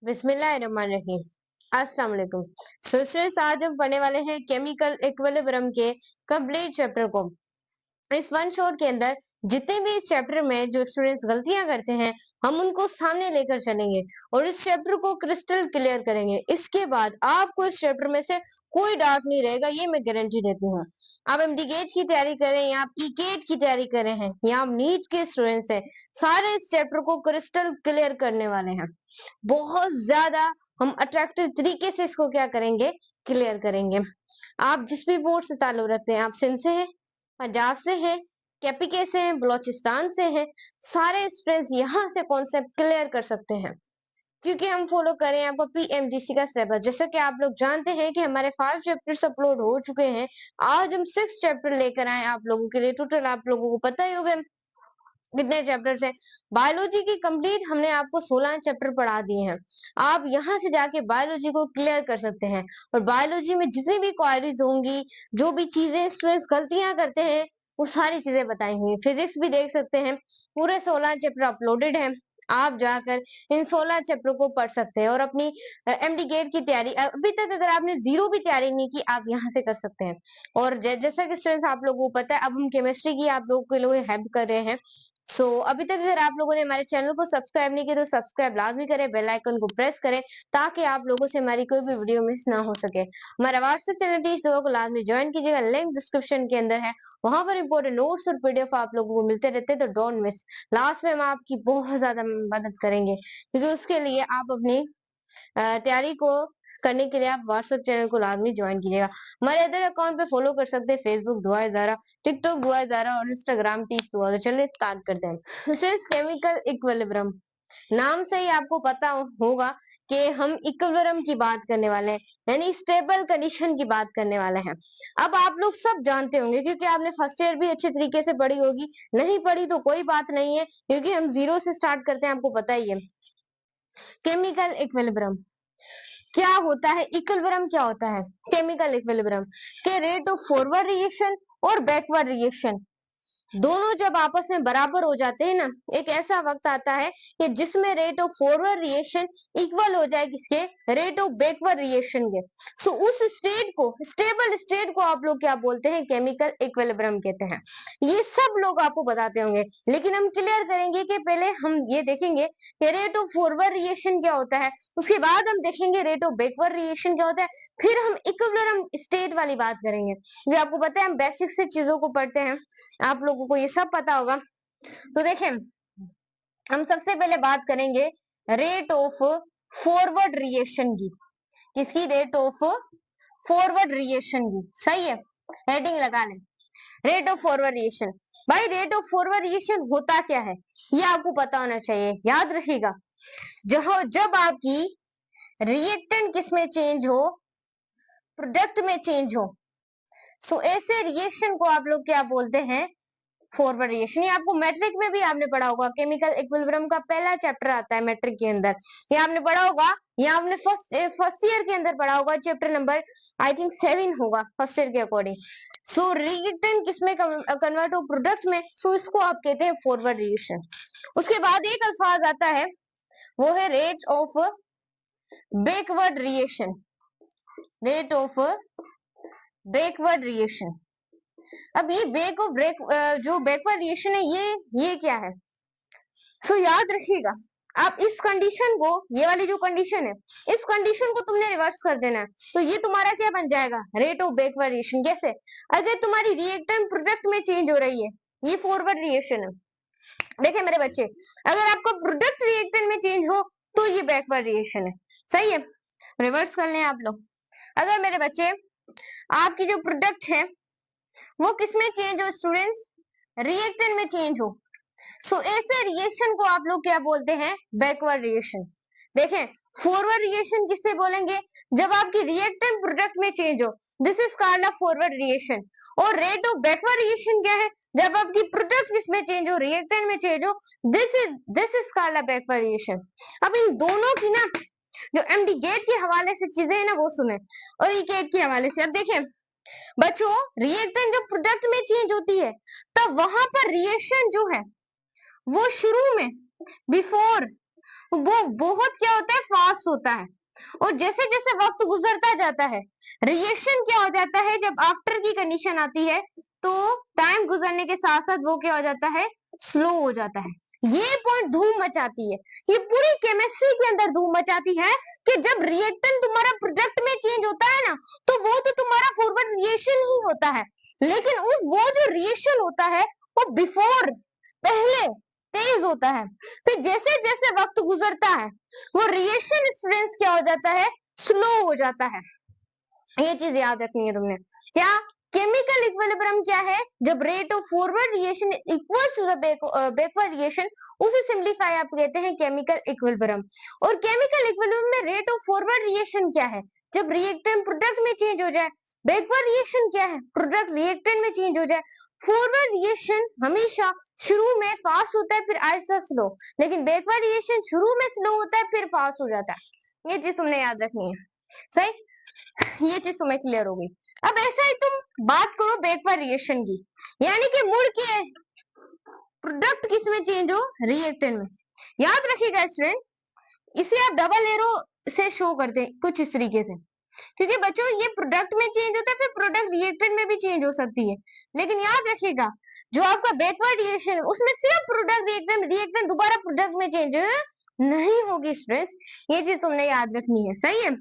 बिस्मिल्लाहिर्रहमानिर्रहीम। अस्सलाम वालेकुम। सो स्टूडेंट्स, आज हम पढ़ने वाले हैं केमिकल इक्विलिब्रियम के कंप्लीट चैप्टर को। इस वन शॉट के अंदर जितने भी इस चैप्टर में जो स्टूडेंट्स गलतियां करते हैं, हम उनको सामने लेकर चलेंगे और इस चैप्टर को क्रिस्टल क्लियर करेंगे। इसके बाद आपको इस चैप्टर में से कोई डाउट नहीं रहेगा, ये मैं गारंटी देती हूँ। आप एमडी गेट की तैयारी करें या आप ई गेट की तैयारी करें हैं या आप नीट के स्टूडेंट्स हैं, सारे इस चैप्टर को क्रिस्टल क्लियर करने वाले हैं। बहुत ज्यादा हम अट्रैक्टिव तरीके से इसको क्या करेंगे, क्लियर करेंगे। आप जिस भी बोर्ड से ताल्लुक रखते हैं, आप सिंध से हैं, पंजाब से हैं, केपीके से हैं, बलोचिस्तान से हैं, सारे स्टूडेंट्स यहाँ से कॉन्सेप्ट क्लियर कर सकते हैं क्योंकि हम फॉलो करें आपको पीएमजीसी का सिलेबस। जैसा कि आप लोग जानते हैं कि हमारे 5 चैप्टर्स अपलोड हो चुके हैं। आज हम 6 चैप्टर लेकर आए आप लोगों के लिए। टोटल आप लोगों को पता ही होगा कितने चैप्टर्स हैं। बायोलॉजी की कंप्लीट हमने आपको 16 चैप्टर पढ़ा दिए हैं। आप यहाँ से जाके बायोलॉजी को क्लियर कर सकते हैं और बायोलॉजी में जितनी भी क्वायरीज होंगी, जो भी चीजें स्टूडेंट्स गलतियां करते हैं, वो सारी चीजें बताई हुई। फिजिक्स भी देख सकते हैं, पूरे 16 चैप्टर अपलोडेड हैं। आप जाकर इन 16 चैप्टर को पढ़ सकते हैं और अपनी एमडी गेट की तैयारी, अभी तक अगर आपने जीरो भी तैयारी नहीं की, आप यहाँ से कर सकते हैं। और जैसा कि स्टूडेंट्स आप लोगों को पता है, अब हम केमिस्ट्री की आप लोगों के लिए हेल्प कर रहे हैं। अभी तक अगर आप लोगों ने हमारे चैनल को सब्सक्राइब नहीं किया तो सब्सक्राइब लाजमी करें, बेल आइकन को प्रेस करें ताकि आप लोगों से हमारी कोई भी वीडियो मिस ना हो सके। हमारा व्हाट्सएप चैनल टीच दो को लाजमी ज्वाइन कीजिएगा, लिंक डिस्क्रिप्शन के अंदर है। वहां पर इंपॉर्टेंट नोट्स और पीडीएफ आप लोगों को मिलते रहते हैं, तो डोंट मिस। लास्ट में हम आपकी बहुत ज्यादा मदद करेंगे क्योंकि उसके लिए आप अपनी तैयारी को करने के लिए आप व्हाट्सएप चैनल को लाजमी ज्वाइन कीजिएगा। हमारे अदर अकाउंट पे फॉलो कर सकते हैं, फेसबुक दुआ ज़ारा, टिकटॉक दुआ ज़ारा और इंस्टाग्राम टीच दुआ। तो चलिए स्टार्ट करते हैं। केमिकल इक्विलिब्रियम, नाम से ही आपको पता होगा कि हम इक्विलिब्रियम की बात करने वाले हैं, यानी स्टेबल कंडीशन की बात करने वाले हैं। अब आप लोग सब जानते होंगे क्योंकि आपने फर्स्ट ईयर भी अच्छे तरीके से पढ़ी होगी, नहीं पढ़ी तो कोई बात नहीं है क्योंकि हम जीरो से स्टार्ट करते हैं, आपको पता ही है। केमिकल इक्विलिब्रियम क्या होता है, इक्विलिब्रियम क्या होता है? केमिकल इक्विलिब्रियम के रेट ऑफ फॉरवर्ड रिएक्शन और बैकवर्ड रिएक्शन दोनों जब आपस में बराबर हो जाते हैं ना, एक ऐसा वक्त आता है कि जिसमें rate of forward reaction equal हो जाए किसके, रेट ऑफ बैकवर्ड रिएक्शन के। उस स्टेट को, स्टेबल स्टेट को आप लोग क्या बोलते हैं, केमिकल इक्विलिब्रियम कहते हैं। ये सब लोग आपको बताते होंगे, लेकिन हम क्लियर करेंगे कि पहले हम ये देखेंगे कि रेट ऑफ फॉरवर्ड रिएक्शन क्या होता है, उसके बाद हम देखेंगे रेट ऑफ बैकवर्ड रिएक्शन क्या होता है, फिर हम इक्विलिब्रियम स्टेट वाली बात करेंगे। जो आपको पता है हम बेसिक से चीजों को पढ़ते हैं, आप लोगों को ये सब पता होगा। तो देखें, हम सबसे पहले बात करेंगे रेट ऑफ फॉरवर्ड रिएक्शन की। किसकी? रेट ऑफ फॉरवर्ड रिएक्शन की। सही है, हेडिंग लगा लें, रेट ऑफ फॉरवर्ड रिएक्शन। भाई रेट ऑफ फॉरवर्ड रिएक्शन होता क्या है, ये आपको पता होना चाहिए। याद रखिएगा, जब आपकी रिएक्टेंट किसमें चेंज हो, प्रोडक्ट में चेंज हो, ऐसे रिएक्शन को आप लोग क्या बोलते हैं, फॉरवर्ड रिएक्शन। ये आपको मैट्रिक में भी आपने पढ़ा होगा, केमिकल इक्विलिब्रियम का पहला चैप्टर आता है मैट्रिक के अंदर, ये आपने पढ़ा होगा, ये आपने फर्स्ट ईयर के अंदर पढ़ा होगा, चैप्टर नंबर आई थिंक 7 होगा फर्स्ट ईयर के अकॉर्डिंग। रिएक्टेंट किसमें कन्वर्ट हो, प्रोडक्ट में, इसको आप कहते हैं फॉरवर्ड रिएक्शन। उसके बाद एक अल्फाज आता है, वो है rate of backward reaction. Rate of backward reaction. अब ये जो बैकवर्ड रिएक्शन है, ये क्या है? याद रखिएगा, आप इस कंडीशन को, ये वाली जो कंडीशन है, इस कंडीशन को तुमने रिवर्स कर देना है, तो ये तुम्हारा क्या बन जाएगा, रेट ऑफ बैकवर्ड रिएक्शन। कैसे? अगर तुम्हारी रिएक्टेंट प्रोडक्ट में चेंज हो रही है, ये फॉरवर्ड रिएक्शन है। देखिए मेरे बच्चे, अगर आपका प्रोडक्ट रिएक्टेंट में चेंज हो तो ये बैकवर्ड रिएक्शन है। सही है, रिवर्स कर लें आप लोग। अगर मेरे बच्चे आपकी जो प्रोडक्ट है वो किसमें चेंज हो, स्टूडेंट्स, रिएक्टेंट में चेंज हो, ऐसे रिएक्शन को आप लोग क्या बोलते हैं, बैकवर्ड रिएक्शन। देखें, फॉरवर्ड रिएक्शन किससे बोलेंगे, जब आपकी रिएक्टेंट प्रोडक्ट में चेंज हो, this is called a forward reaction. और रेट ऑफ बैकवर्ड रिएक्शन क्या है, जब आपकी प्रोडक्ट किसमें चेंज हो, रिएक्टेंट में चेंज हो, this is called a backward reaction. अब इन दोनों की ना, जो एमडी गेट के हवाले से चीजें है ना, वो सुने, और ई गेट के हवाले से। अब देखें बच्चों, रिएक्टेंट जब प्रोडक्ट में चेंज होती है, तब वहां पर रिएक्शन जो है वो शुरू में, बिफोर वो बहुत क्या होता है, फास्ट होता है। और जैसे जैसे वक्त गुजरता जाता है, रिएक्शन क्या हो जाता है, जब आफ्टर की कंडीशन आती है तो टाइम गुजरने के साथ साथ वो क्या हो जाता है, स्लो हो जाता है। ये पॉइंट धूम मचाती है, ये पूरी केमिस्ट्री के अंदर धूम मचाती है कि जब रिएक्टेंट तुम्हारा प्रोडक्ट में चेंज होता है ना, तो वो तो तुम्हारा फॉरवर्ड रिएक्शन ही होता है, लेकिन उस वो जो रिएक्शन होता है वो बिफोर, पहले तेज होता है। फिर जैसे जैसे वक्त गुजरता है वो रिएक्शन स्टूडेंट्स क्या हो जाता है, स्लो हो जाता है। ये चीज याद रखनी है तुमने। क्या केमिकल इक्विलिब्रियम क्या है, जब rate of forward reaction equals to the backward reaction, उसे सिंपलीफाई आप कहते हैं केमिकल इक्विलिब्रियम। और केमिकल इक्विलिब्रियम में रेट ऑफ फॉरवर्ड रिएक्शन क्या है, जब रिएक्टेंट प्रोडक्ट में चेंज हो जाए। बैकवर्ड रिएक्शन क्या है, प्रोडक्ट रिएक्टेंट में चेंज हो जाए। फॉरवर्ड रिएक्शन हमेशा शुरू में फास्ट होता है फिर आहिस्ता स्लो, लेकिन बैकवर्ड रिएक्शन शुरू में स्लो होता है फिर फास्ट हो जाता है। ये चीज तुमने याद रखनी है, सही। ये चीज तुम्हें क्लियर हो गई। अब ऐसा ही तुम बात करो बैकवर्ड रिएक्शन की, यानी कि मुड़ के प्रोडक्ट किस में चेंज हो, रिएक्टेंट में। याद रखिएगा स्टूडेंट, इसे आप डबल एरो से शो करते हैं कुछ इस तरीके से, क्योंकि बच्चों ये प्रोडक्ट में चेंज होता है फिर प्रोडक्ट रिएक्टेंट में भी चेंज हो सकती है। लेकिन याद रखिएगा जो आपका बैकवर्ड रिएक्शन है उसमें सिर्फ प्रोडक्ट रिएक्टेंट, रिएक्टेंट दोबारा प्रोडक्ट में चेंज नहीं होगी स्टूडेंट्स, ये चीज तुमने याद रखनी है, सही है।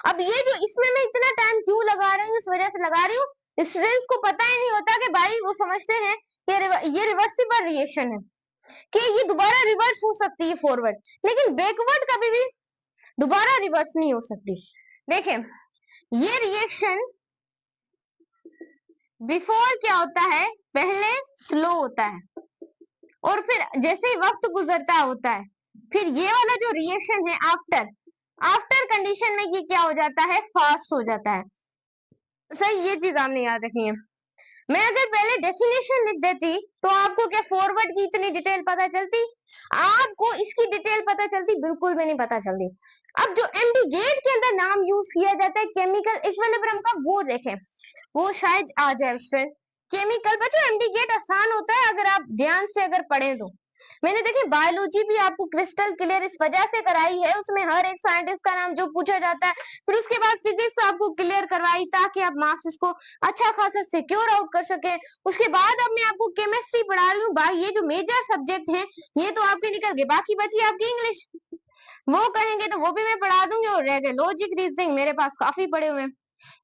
अब ये जो इसमें मैं इतना टाइम क्यों लगा रही हूँ, इस वजह से लगा रही हूँ, स्टूडेंट्स को पता ही नहीं होता कि भाई वो समझते हैं कि ये रिवर्सिबल रिएक्शन है, कि ये दोबारा रिवर्स हो सकती है फॉरवर्ड, लेकिन बैकवर्ड कभी भी दोबारा रिवर्स नहीं हो सकती। देखें ये रिएक्शन बिफोर क्या होता है, पहले स्लो होता है और फिर जैसे ही वक्त गुजरता होता है फिर ये वाला जो रिएक्शन है आफ्टर, आफ्टर कंडीशन में ये क्या हो जाता है, फास्ट हो जाता है। सही, ये चीज आपने याद रखनी है। मैं अगर पहले डेफिनेशन लिख देती तो आपको क्या फॉरवर्ड की इतनी डिटेल पता चलती, आपको इसकी डिटेल पता चलती, बिल्कुल भी नहीं पता चलती। अब जो एमडी गेट के अंदर नाम यूज किया जाता है केमिकल इक्विलिब्रियम का, वो देखें, वो शायद आ जाए स्टूडेंट। केमिकल बच्चों एमडी गेट आसान होता है अगर आप ध्यान से अगर पढ़े तो। मैंने देखिए बायोलॉजी भी आपको क्रिस्टल क्लियर इस वजह से कराई है, उसमें हर एक साइंटिस्ट का नाम जो पूछा जाता है, फिर उसके बाद फिजिक्स आपको क्लियर करवाई ताकि आप मार्क्स को अच्छा खासा सिक्योर आउट कर सके। उसके बाद अब मैं आपको केमिस्ट्री पढ़ा रही हूँ भाई, ये जो मेजर सब्जेक्ट है ये तो आपके निकल गए, बाकी बची आपकी इंग्लिश। वो कहेंगे तो वो भी मैं पढ़ा दूंगी, और रह गए लॉजिक रीजनिंग, मेरे पास काफी पड़े हुए हैं,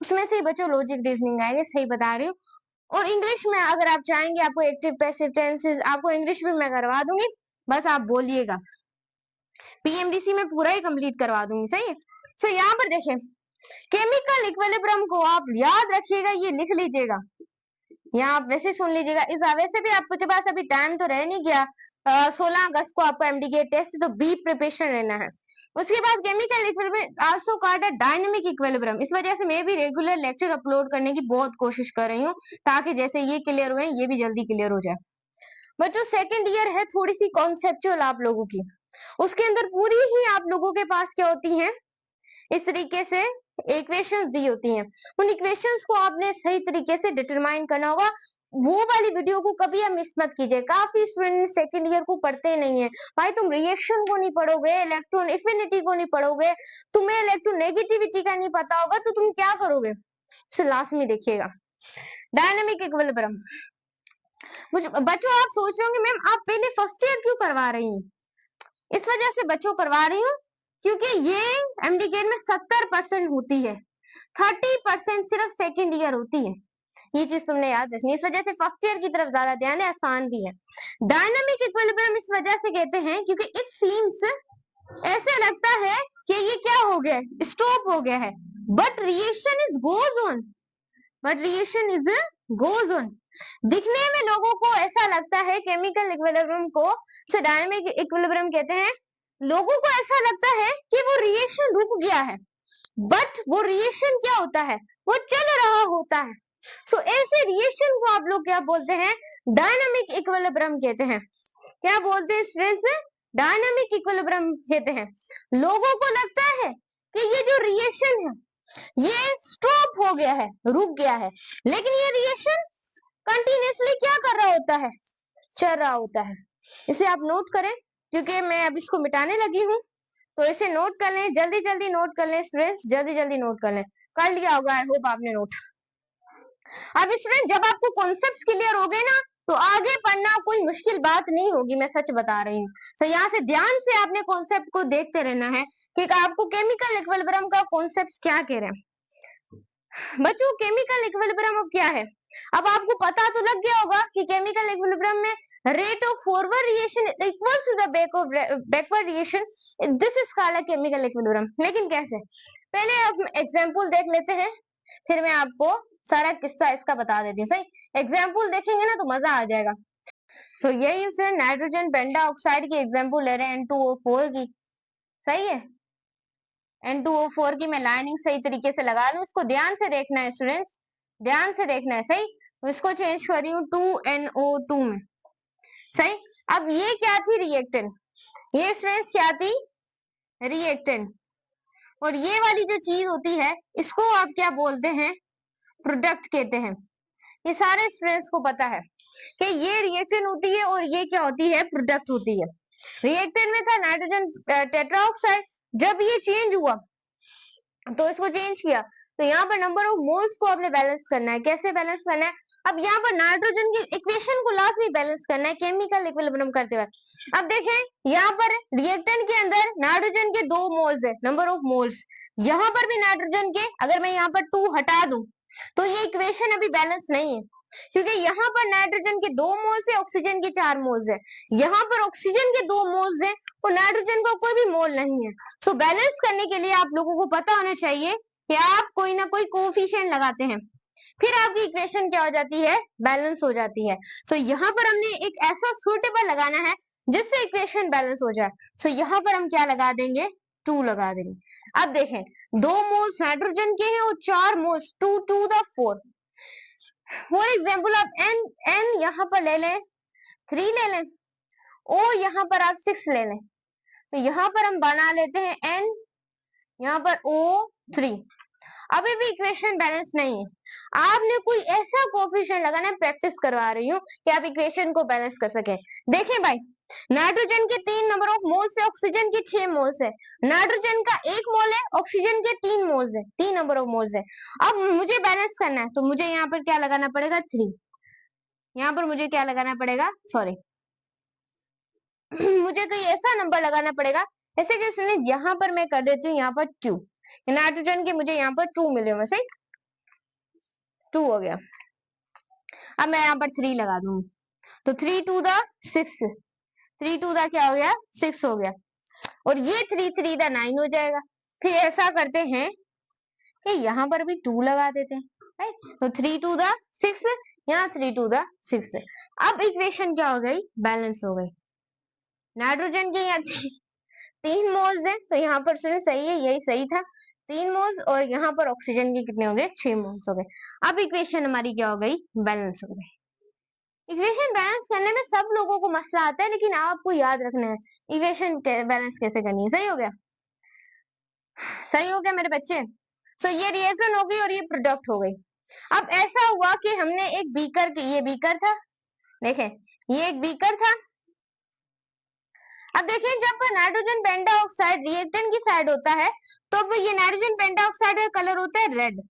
उसमें से बच्चों लॉजिक रीजनिंग आएंगे, सही बता रही हूँ। और इंग्लिश में अगर आप चाहेंगे आपको एक्टिव पैसिव टेंसेस आपको इंग्लिश में मैं करवा दूंगी, बस आप बोलिएगा, पीएमडीसी में पूरा ही कंप्लीट करवा दूंगी, सही है। तो यहाँ पर देखें केमिकल इक्विलिब्रियम को आप याद रखिएगा, ये लिख लीजिएगा, यहाँ आप वैसे सुन लीजिएगा। इस वैसे भी आपके पास अभी टाइम तो रह नहीं गया, 16 अगस्त को आपका एमडीके टेस्ट, तो बी प्रिपरेशन रहना है। उसके बाद chemical equilibrium also called a dynamic equilibrium, इस वजह से मैं भी रेगुलर लेक्चर अपलोड करने की बहुत कोशिश कर रही हूँ ताकि जैसे ये क्लियर हुए ये भी जल्दी क्लियर हो जाए। बच्चों सेकंड ईयर है, थोड़ी सी कॉन्सेप्चुअल आप लोगों की, उसके अंदर पूरी ही आप लोगों के पास क्या होती है, इस तरीके से इक्वेशंस दी होती हैं, उन इक्वेशंस को आपने सही तरीके से डिटरमाइन करना होगा। वो वाली वीडियो को कभी आप मिस मत कीजिए, काफी स्टूडेंट सेकंड ईयर को पढ़ते नहीं है। भाई तुम रिएक्शन को नहीं पढ़ोगे, इलेक्ट्रॉन एफिनिटी को नहीं पढ़ोगे, तुम्हें इलेक्ट्रोनेगेटिविटी का नहीं पता होगा, तो तुम क्या करोगे, तो लास्ट में देखिएगा। डायनामिक इक्विलिब्रियम, बच्चों आप सोच रहे होंगे मैम आप पहले फर्स्ट ईयर क्यों करवा रही हैं, इस वजह से बच्चों करवा रही हूँ क्योंकि ये एमडीकेट में 70% होती है, 30% सिर्फ सेकंड ईयर होती है, ये चीज तुमने याद रखनी है। इस वजह से फर्स्ट ईयर की तरफ ज्यादा ध्यान है, आसान भी है। डायनामिक इक्विलिब्रियम इस वजह से कहते हैं क्योंकि इट सीम्स, ऐसे लगता है कि ये क्या हो गया, स्टॉप हो गया है, but reaction is goes on, but reaction is goes on. दिखने में लोगों को ऐसा लगता है केमिकल इक्विलिब्रियम को, से डायनामिक इक्विलिब्रियम कहते हैं, लोगों को ऐसा लगता है कि वो रिएक्शन रुक गया है, बट वो रिएक्शन क्या होता है, वो चल रहा होता है। सो ऐसे रिएक्शन को आप लोग क्या बोलते हैं, डायनामिक इक्विलिब्रियम कहते हैं। क्या बोलते हैं स्टूडेंट्स, डायनामिक इक्विलिब्रियम कहते हैं। लोगों को लगता है कि ये जो रिएक्शन है ये स्टॉप हो गया है, रुक गया है, लेकिन ये रिएक्शन कंटिन्यूअसली क्या कर रहा होता है, चल रहा होता है। इसे आप नोट करें, क्योंकि मैं अब इसको मिटाने लगी हूँ, तो इसे नोट कर लें, जल्दी जल्दी नोट कर लें स्टूडेंट्स, जल्दी जल्दी नोट कर लें। कर लिया होगा, आई होप आपने नोट। अब स्टूडेंट जब आपको कॉन्सेप्ट्स क्लियर हो गए ना, तो आगे पढ़ना कोई मुश्किल बात नहीं होगी, मैं सच बता रही हूँ। तो यहाँ से ध्यान से आपने कॉन्सेप्ट को देखते रहना है कि आपको केमिकल इक्विलिब्रियम का कॉन्सेप्ट क्या कह रहे हैं। बच्चों केमिकल इक्विलिब्रियम अब क्या है, अब आपको पता तो लग गया होगा कि केमिकल इक्विलिब्रियम में rate of forward reaction equals to the backward reaction, this is called chemical equilibrium. लेकिन कैसे, पहले हम एग्जांपल देख लेते हैं, फिर मैं आपको सारा किस्सा इसका बता देती हूँ। सही एग्जाम्पल देखेंगे ना तो मजा आ जाएगा। तो यही उसने नाइट्रोजन पेंटाऑक्साइड की एग्जाम्पल ले रहे हैं N2O4 की। सही है, N2O4 की मैं लाइनिंग सही तरीके से लगा लूं, इसको ध्यान से देखना है स्टूडेंट्स, ध्यान से देखना है। सही, तो इसको चेंज कर रही हूँ 2NO2 में। सही, अब ये क्या थी, रिएक्टेंट। ये स्टूडेंट्स क्या थी, रिएक्टेंट। और ये वाली जो चीज होती है इसको आप क्या बोलते हैं, प्रोडक्ट कहते हैं। ये सारे स्टूडेंट्स को पता है कि ये रिएक्टेंट होती है और ये क्या होती है, प्रोडक्ट होती है। रिएक्टेंट में था नाइट्रोजन टेट्राऑक्साइड, जब ये चेंज हुआ तो इसको चेंज किया, तो यहाँ पर नंबर ऑफ मोल्स को आपने बैलेंस करना है। कैसे बैलेंस करना है, अब यहाँ पर नाइट्रोजन की इक्वेशन को लास्ट में बैलेंस करना है केमिकल इक्विलिब्रियम करते हुए। अब देखें यहाँ पर रिएक्टेंट के अंदर नाइट्रोजन के 2 मोल्स है, नंबर ऑफ मोल्स। यहाँ पर भी नाइट्रोजन के, अगर मैं यहाँ पर 2 हटा दूं तो ये इक्वेशन अभी बैलेंस नहीं है, क्योंकि यहाँ पर नाइट्रोजन के 2 मोल्स है, ऑक्सीजन के 4 मोल्स है। यहाँ पर ऑक्सीजन के 2 मोल्स है और नाइट्रोजन का कोई भी मोल नहीं है। सो बैलेंस करने के लिए आप लोगों को पता होना चाहिए कि आप कोई ना कोई कोफिशिएंट लगाते हैं, फिर आपकी इक्वेशन क्या हो जाती है, बैलेंस हो जाती है। सो यहाँ पर हमने एक ऐसा सुटेबल लगाना है जिससे इक्वेशन बैलेंस हो जाए। सो यहाँ पर हम क्या लगा देंगे, 2 लगा देंगे। अब देखें 2 मोल्स नाइट्रोजन के हैं और 4 moles 2 to the 4। For example आप n यहाँ पर ले लें 3 ले लें, ओ यहाँ पर आप 6 ले लें, तो यहाँ पर हम बना लेते हैं n, यहाँ पर O3। अभी भी इक्वेशन बैलेंस नहीं है, आपने कोई ऐसा कोफिशिएंट लगाना है, प्रैक्टिस करवा रही हूँ कि आप इक्वेशन को बैलेंस कर सके। देखें भाई, नाइट्रोजन के 3 नंबर ऑफ मोल्स है, ऑक्सीजन के 6 मोल्स है, नाइट्रोजन का 1 मोल है, ऑक्सीजन के 3 मोल्स है, 3 नंबर ऑफ मोल्स है। अब मुझे बैलेंस करना है तो मुझे यहाँ पर क्या लगाना पड़ेगा, 3। यहाँ पर मुझे क्या लगाना पड़ेगा, सॉरी मुझे कोई ऐसा नंबर लगाना पड़ेगा, ऐसे कि सुनिए यहाँ पर मैं कर देती हूँ यहाँ पर 2, नाइट्रोजन के मुझे यहाँ पर 2 मिले हुए, सही 2 हो गया। अब मैं यहाँ पर 3 लगा दूंगी, तो 3 टू द 6, 3 टू द क्या हो गया, 6 हो गया, और ये 3 3 द 9 हो जाएगा। फिर ऐसा करते हैं कि यहाँ पर भी 2 लगा देते हैं, राइट, तो 3 टू द 6, यहाँ 3 टू द 6। अब इक्वेशन क्या हो गई, बैलेंस हो गई। नाइट्रोजन के यहाँ 3 मोल्स है, तो यहाँ पर सुनिए सही है, यही सही था, 3 मोल्स, और यहाँ पर ऑक्सीजन के कितने हो गए, 6 मोल्स हो गए। अब इक्वेशन हमारी क्या हो गई, बैलेंस हो गई। इक्वेशन बैलेंस करने में सब लोगों को मसला आता है, लेकिन आपको याद रखना है इक्वेशन बैलेंस कैसे करनी है। सही हो गया, सही हो गया मेरे बच्चे। सो ये रिएक्टेंट हो गई और ये प्रोडक्ट हो गई। अब ऐसा हुआ कि हमने एक बीकर की, ये बीकर था, देखें ये एक बीकर था। अब देखिए जब नाइट्रोजन पेंटाऑक्साइड रिएक्टेंट की साइड होता है तो ये नाइट्रोजन पेंटाऑक्साइड का कलर होता है रेड,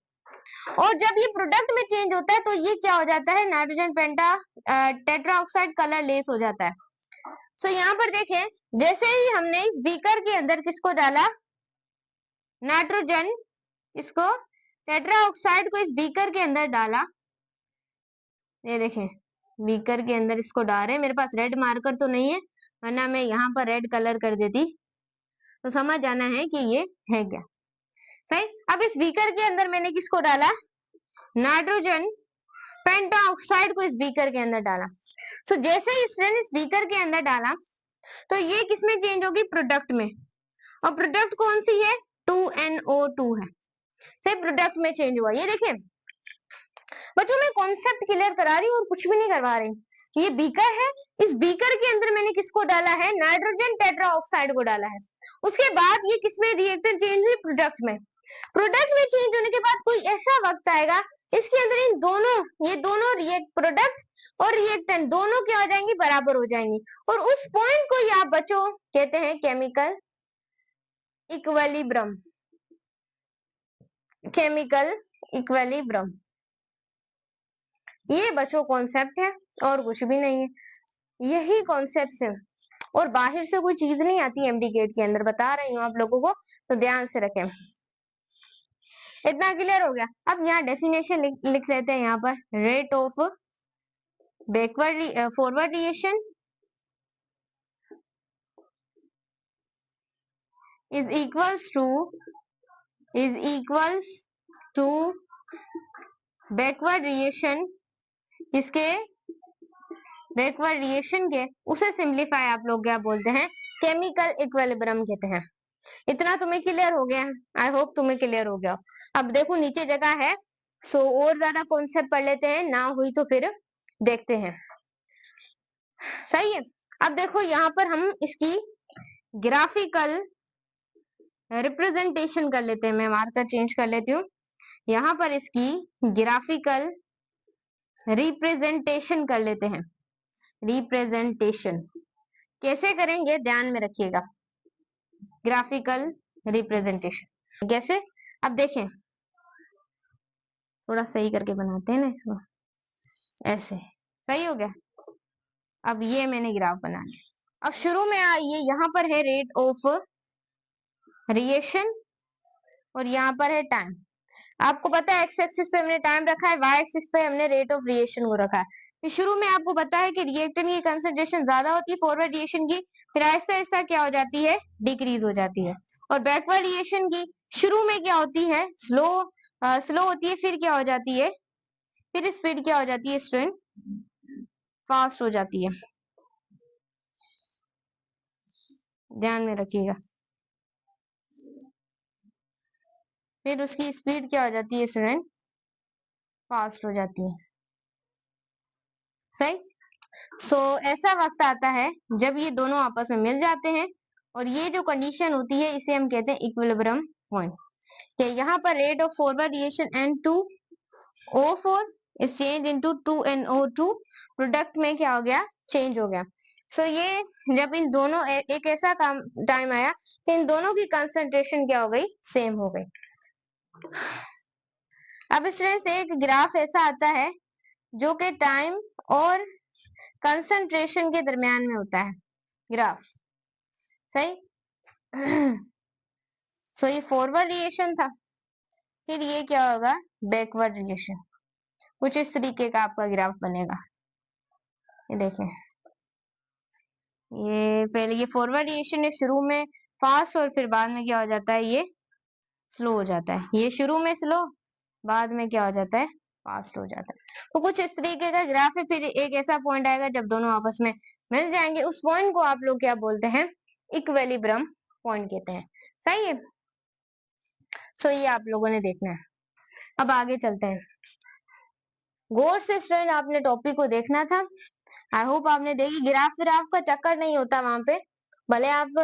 और जब ये प्रोडक्ट में चेंज होता है तो ये क्या हो जाता है, नाइट्रोजन पेंटा टेट्राऑक्साइड कलर लेस हो जाता है। सो यहाँ पर देखें, जैसे ही हमने इस बीकर के अंदर किसको डाला, नाइट्रोजन, इसको टेट्राऑक्साइड को इस बीकर के अंदर डाला, ये देखें बीकर के अंदर इसको डाल रहे हैं, मेरे पास रेड मार्कर तो नहीं है, वरना मैं यहाँ पर रेड कलर कर देती, तो समझ जाना है कि ये है क्या। सही, अब इस बीकर के अंदर मैंने किसको डाला, नाइट्रोजन पेंटाऑक्साइड को इस बीकर के अंदर डाला। तो जैसे ही स्टूडेंट इस बीकर के अंदर डाला तो ये किसमें चेंज होगी, प्रोडक्ट में, और प्रोडक्ट कौन सी है, 2NO2 है। सही, प्रोडक्ट में चेंज हुआ। ये देखें बच्चों मैं कॉन्सेप्ट क्लियर करा रही हूँ और कुछ भी नहीं करवा रही। ये बीकर है, इस बीकर के अंदर मैंने किसको डाला है, नाइट्रोजन टेट्राऑक्साइड को डाला है। उसके बाद ये किसमें रिएक्टेंट चेंज हुई, प्रोडक्ट में। प्रोडक्ट में चेंज होने के बाद कोई ऐसा वक्त आएगा इसके अंदर ये दोनों प्रोडक्ट और रिएक्टेंट दोनों क्या हो जाएंगी, बराबर हो जाएंगी, और उस पॉइंट को ही आप बच्चों कहते हैं केमिकल इक्विलिब्रियम। केमिकल इक्विलिब्रियम ये बच्चों कॉन्सेप्ट है और कुछ भी नहीं है, यही कॉन्सेप्ट है, और बाहर से कोई चीज नहीं आती एमडी गेट के अंदर, बता रही हूँ आप लोगों को, तो ध्यान से रखें। इतना क्लियर हो गया। अब यहाँ डेफिनेशन लिख लेते हैं यहाँ पर, rate of backward forward reaction is equals to backward reaction, इसके बैकवर्ड रिएक्शन के उसे सिंपलीफाई आप लोग क्या बोलते हैं, केमिकल इक्विलिब्रियम कहते हैं। इतना तुम्हें क्लियर हो गया, आई होप तुम्हें क्लियर हो गया। अब देखो नीचे जगह है, सो और ज्यादा कॉन्सेप्ट पढ़ लेते हैं, ना हुई तो फिर देखते हैं, सही है। अब देखो यहाँ पर हम इसकी ग्राफिकल रिप्रेजेंटेशन कर लेते हैं, मैं मार्कर चेंज कर लेती हूँ, यहाँ पर इसकी ग्राफिकल रिप्रेजेंटेशन कर लेते हैं। रिप्रेजेंटेशन कैसे करेंगे ध्यान में रखिएगा, ग्राफिकल रिप्रेजेंटेशन कैसे, अब देखें, थोड़ा सही करके बनाते हैं ना इसको, ऐसे सही हो गया। अब ये मैंने ग्राफ बना लिया। अब शुरू में ये यहाँ पर है रेट ऑफ रिएक्शन और यहाँ पर है टाइम। आपको पता है एक्स एक्सिस पे हमने टाइम रखा है, वाई एक्सिस पे हमने रेट ऑफ रिएक्शन को रखा है। फिर शुरू में आपको पता है कि रिएक्टेंट की कंसंट्रेशन ज्यादा होती है फॉरवर्ड रिएक्शन की, फिर ऐसा ऐसा क्या हो जाती है, डिक्रीज हो जाती है। और बैकवर्ड रिएक्शन की शुरू में क्या होती है, स्लो होती है, फिर क्या हो जाती है, फिर स्पीड क्या हो जाती है स्टूडेंट, फास्ट हो जाती है, ध्यान में रखिएगा। फिर उसकी स्पीड क्या हो जाती है स्टूडेंट, फास्ट हो जाती है, सही। ऐसा वक्त आता है जब ये दोनों आपस में मिल जाते हैं, और ये जो कंडीशन होती है इसे हम कहते हैं इक्विलिब्रियम पॉइंट, कि यहाँ पर rate of forward reaction N2O4 is change into 2NO2, product में क्या हो गया, चेंज हो गया। ये जब इन दोनों एक ऐसा टाइम आया कि इन दोनों की कंसंट्रेशन क्या हो गई, सेम हो गई। अब स्टूडेंट्स एक ग्राफ ऐसा आता है जो कि टाइम और कंसंट्रेशन के दरमियान में होता है ग्राफ, सही। ये फॉरवर्ड रिएक्शन था, फिर ये क्या होगा, बैकवर्ड रिएक्शन, कुछ इस तरीके का आपका ग्राफ बनेगा। ये देखें, ये पहले ये फॉरवर्ड रिएक्शन है, शुरू में फास्ट और फिर बाद में क्या हो जाता है, ये स्लो हो जाता है। ये शुरू में स्लो, बाद में क्या हो जाता है, फास्ट हो जाता है। तो कुछ इस तरीके का ग्राफ है। फिर एक ऐसा पॉइंट आएगा जब दोनों आपस में मिल जाएंगे, उस पॉइंट को आप लोग क्या बोलते हैं, इक्विलिब्रियम पॉइंट कहते हैं, सही है। ये आप लोगों ने देखना है। अब आगे चलते हैं, गौर से स्टूडेंट आपने टॉपिक को देखना था, आई होप आपने देखी। ग्राफ फिराफ का चक्कर नहीं होता वहां पे, भले आप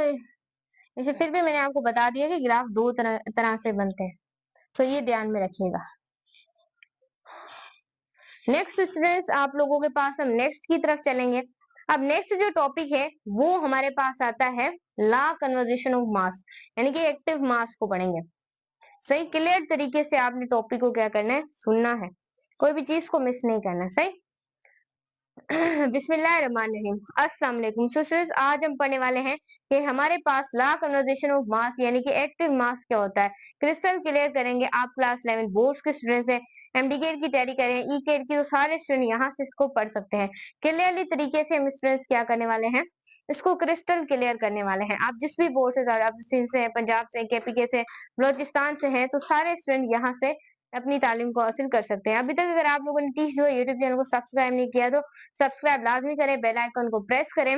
इसे, फिर भी मैंने आपको बता दिया कि ग्राफ दो तरह से बनते हैं, ये ध्यान में रखिएगा। नेक्स्ट स्टूडेंट्स आप लोगों के पास हम नेक्स्ट की तरफ चलेंगे। अब नेक्स्ट जो टॉपिक है वो हमारे पास आता है ला कन्वर्जेशन ऑफ मास, यानी कि एक्टिव मास को पढ़ेंगे। सही, क्लियर तरीके से आपने टॉपिक को क्या करना है, सुनना है, कोई भी चीज को मिस नहीं करना, सही। बिस्मिल्लाहिर्रहमानिर्रहीम, अस्सलाम वालेकुम। स्टूडेंट्स आज हम पढ़ने वाले हैं कि हमारे पास ला कन्वर्जेशन ऑफ मास यानी कि एक्टिव मास क्या होता है, क्रिस्टल क्लियर करेंगे। आप क्लास 11 बोर्ड्स के स्टूडेंट्स हैं, एमडी गेट की तैयारी करें, ई गेट की, तो सारे स्टूडेंट यहाँ से इसको पढ़ सकते हैं। क्लियरली तरीके से हम स्टूडेंट्स क्या करने वाले हैं, इसको क्रिस्टल क्लियर करने वाले हैं। आप जिस भी बोर्ड से, आप सिंध से, पंजाब से, केपीके से, बलोचिस्तान से हैं, तो सारे स्टूडेंट यहाँ से अपनी तालीम को हासिल कर सकते हैं। अभी तक अगर आप लोगों ने टीच दो यूट्यूब चैनल को सब्सक्राइब नहीं किया तो सब्सक्राइब लाजमी करें, बेल आइकन को प्रेस करें,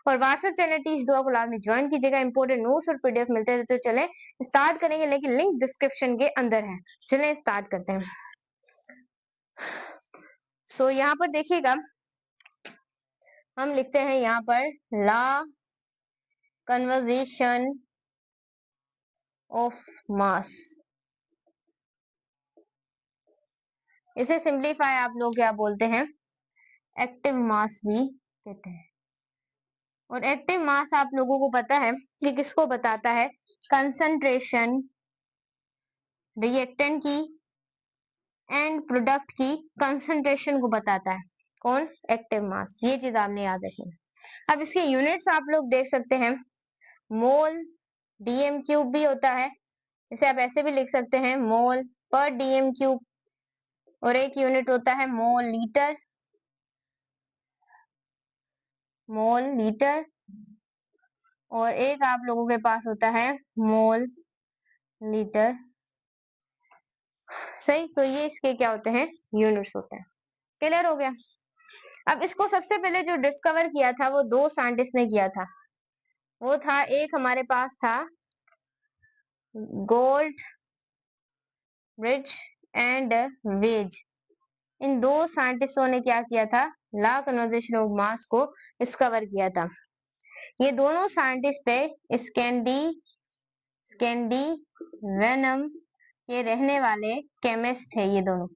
और व्हाट्सएप चैनल टीच दुआ को लाजमी ज्वाइन कीजिएगा। इंपोर्टेंट नोट्स और पीडीएफ मिलते हैं, तो चले स्टार्ट करेंगे, लेकिन लिंक डिस्क्रिप्शन के अंदर है। चलें स्टार्ट करते हैं। यहाँ पर देखिएगा, हम लिखते हैं यहाँ पर ला कन्वर्जेशन ऑफ मास। इसे सिंप्लीफाई आप लोग क्या बोलते हैं, एक्टिव मास भी कहते हैं। और एक्टिव मास आप लोगों को पता है कि किसको बताता है, कंसंट्रेशन रिएक्टेंट की एंड प्रोडक्ट की कंसंट्रेशन को बताता है। कौन, एक्टिव मास। ये चीज आपने याद रखनी है। अब इसके यूनिट्स आप लोग देख सकते हैं, मोल डीएम क्यूब भी होता है, इसे आप ऐसे भी लिख सकते हैं, मोल पर डीएम क्यूब। और एक यूनिट होता है मोल लीटर, मोल लीटर। और एक आप लोगों के पास होता है मोल लीटर। सही, तो ये इसके क्या होते हैं, यूनिट्स होते हैं। क्लियर हो गया। अब इसको सबसे पहले जो डिस्कवर किया था वो दो साइंटिस्ट ने किया था। वो था, एक हमारे पास था गोल्ड ब्रिज एंड वेज। इन दो साइंटिस्टों ने क्या किया था, लॉ कन्जर्वेशन ऑफ मास को डिस्कवर किया था। ये दोनों साइंटिस्ट थे स्कैंडी वेनम के रहने वाले केमिस्ट थे ये दोनों।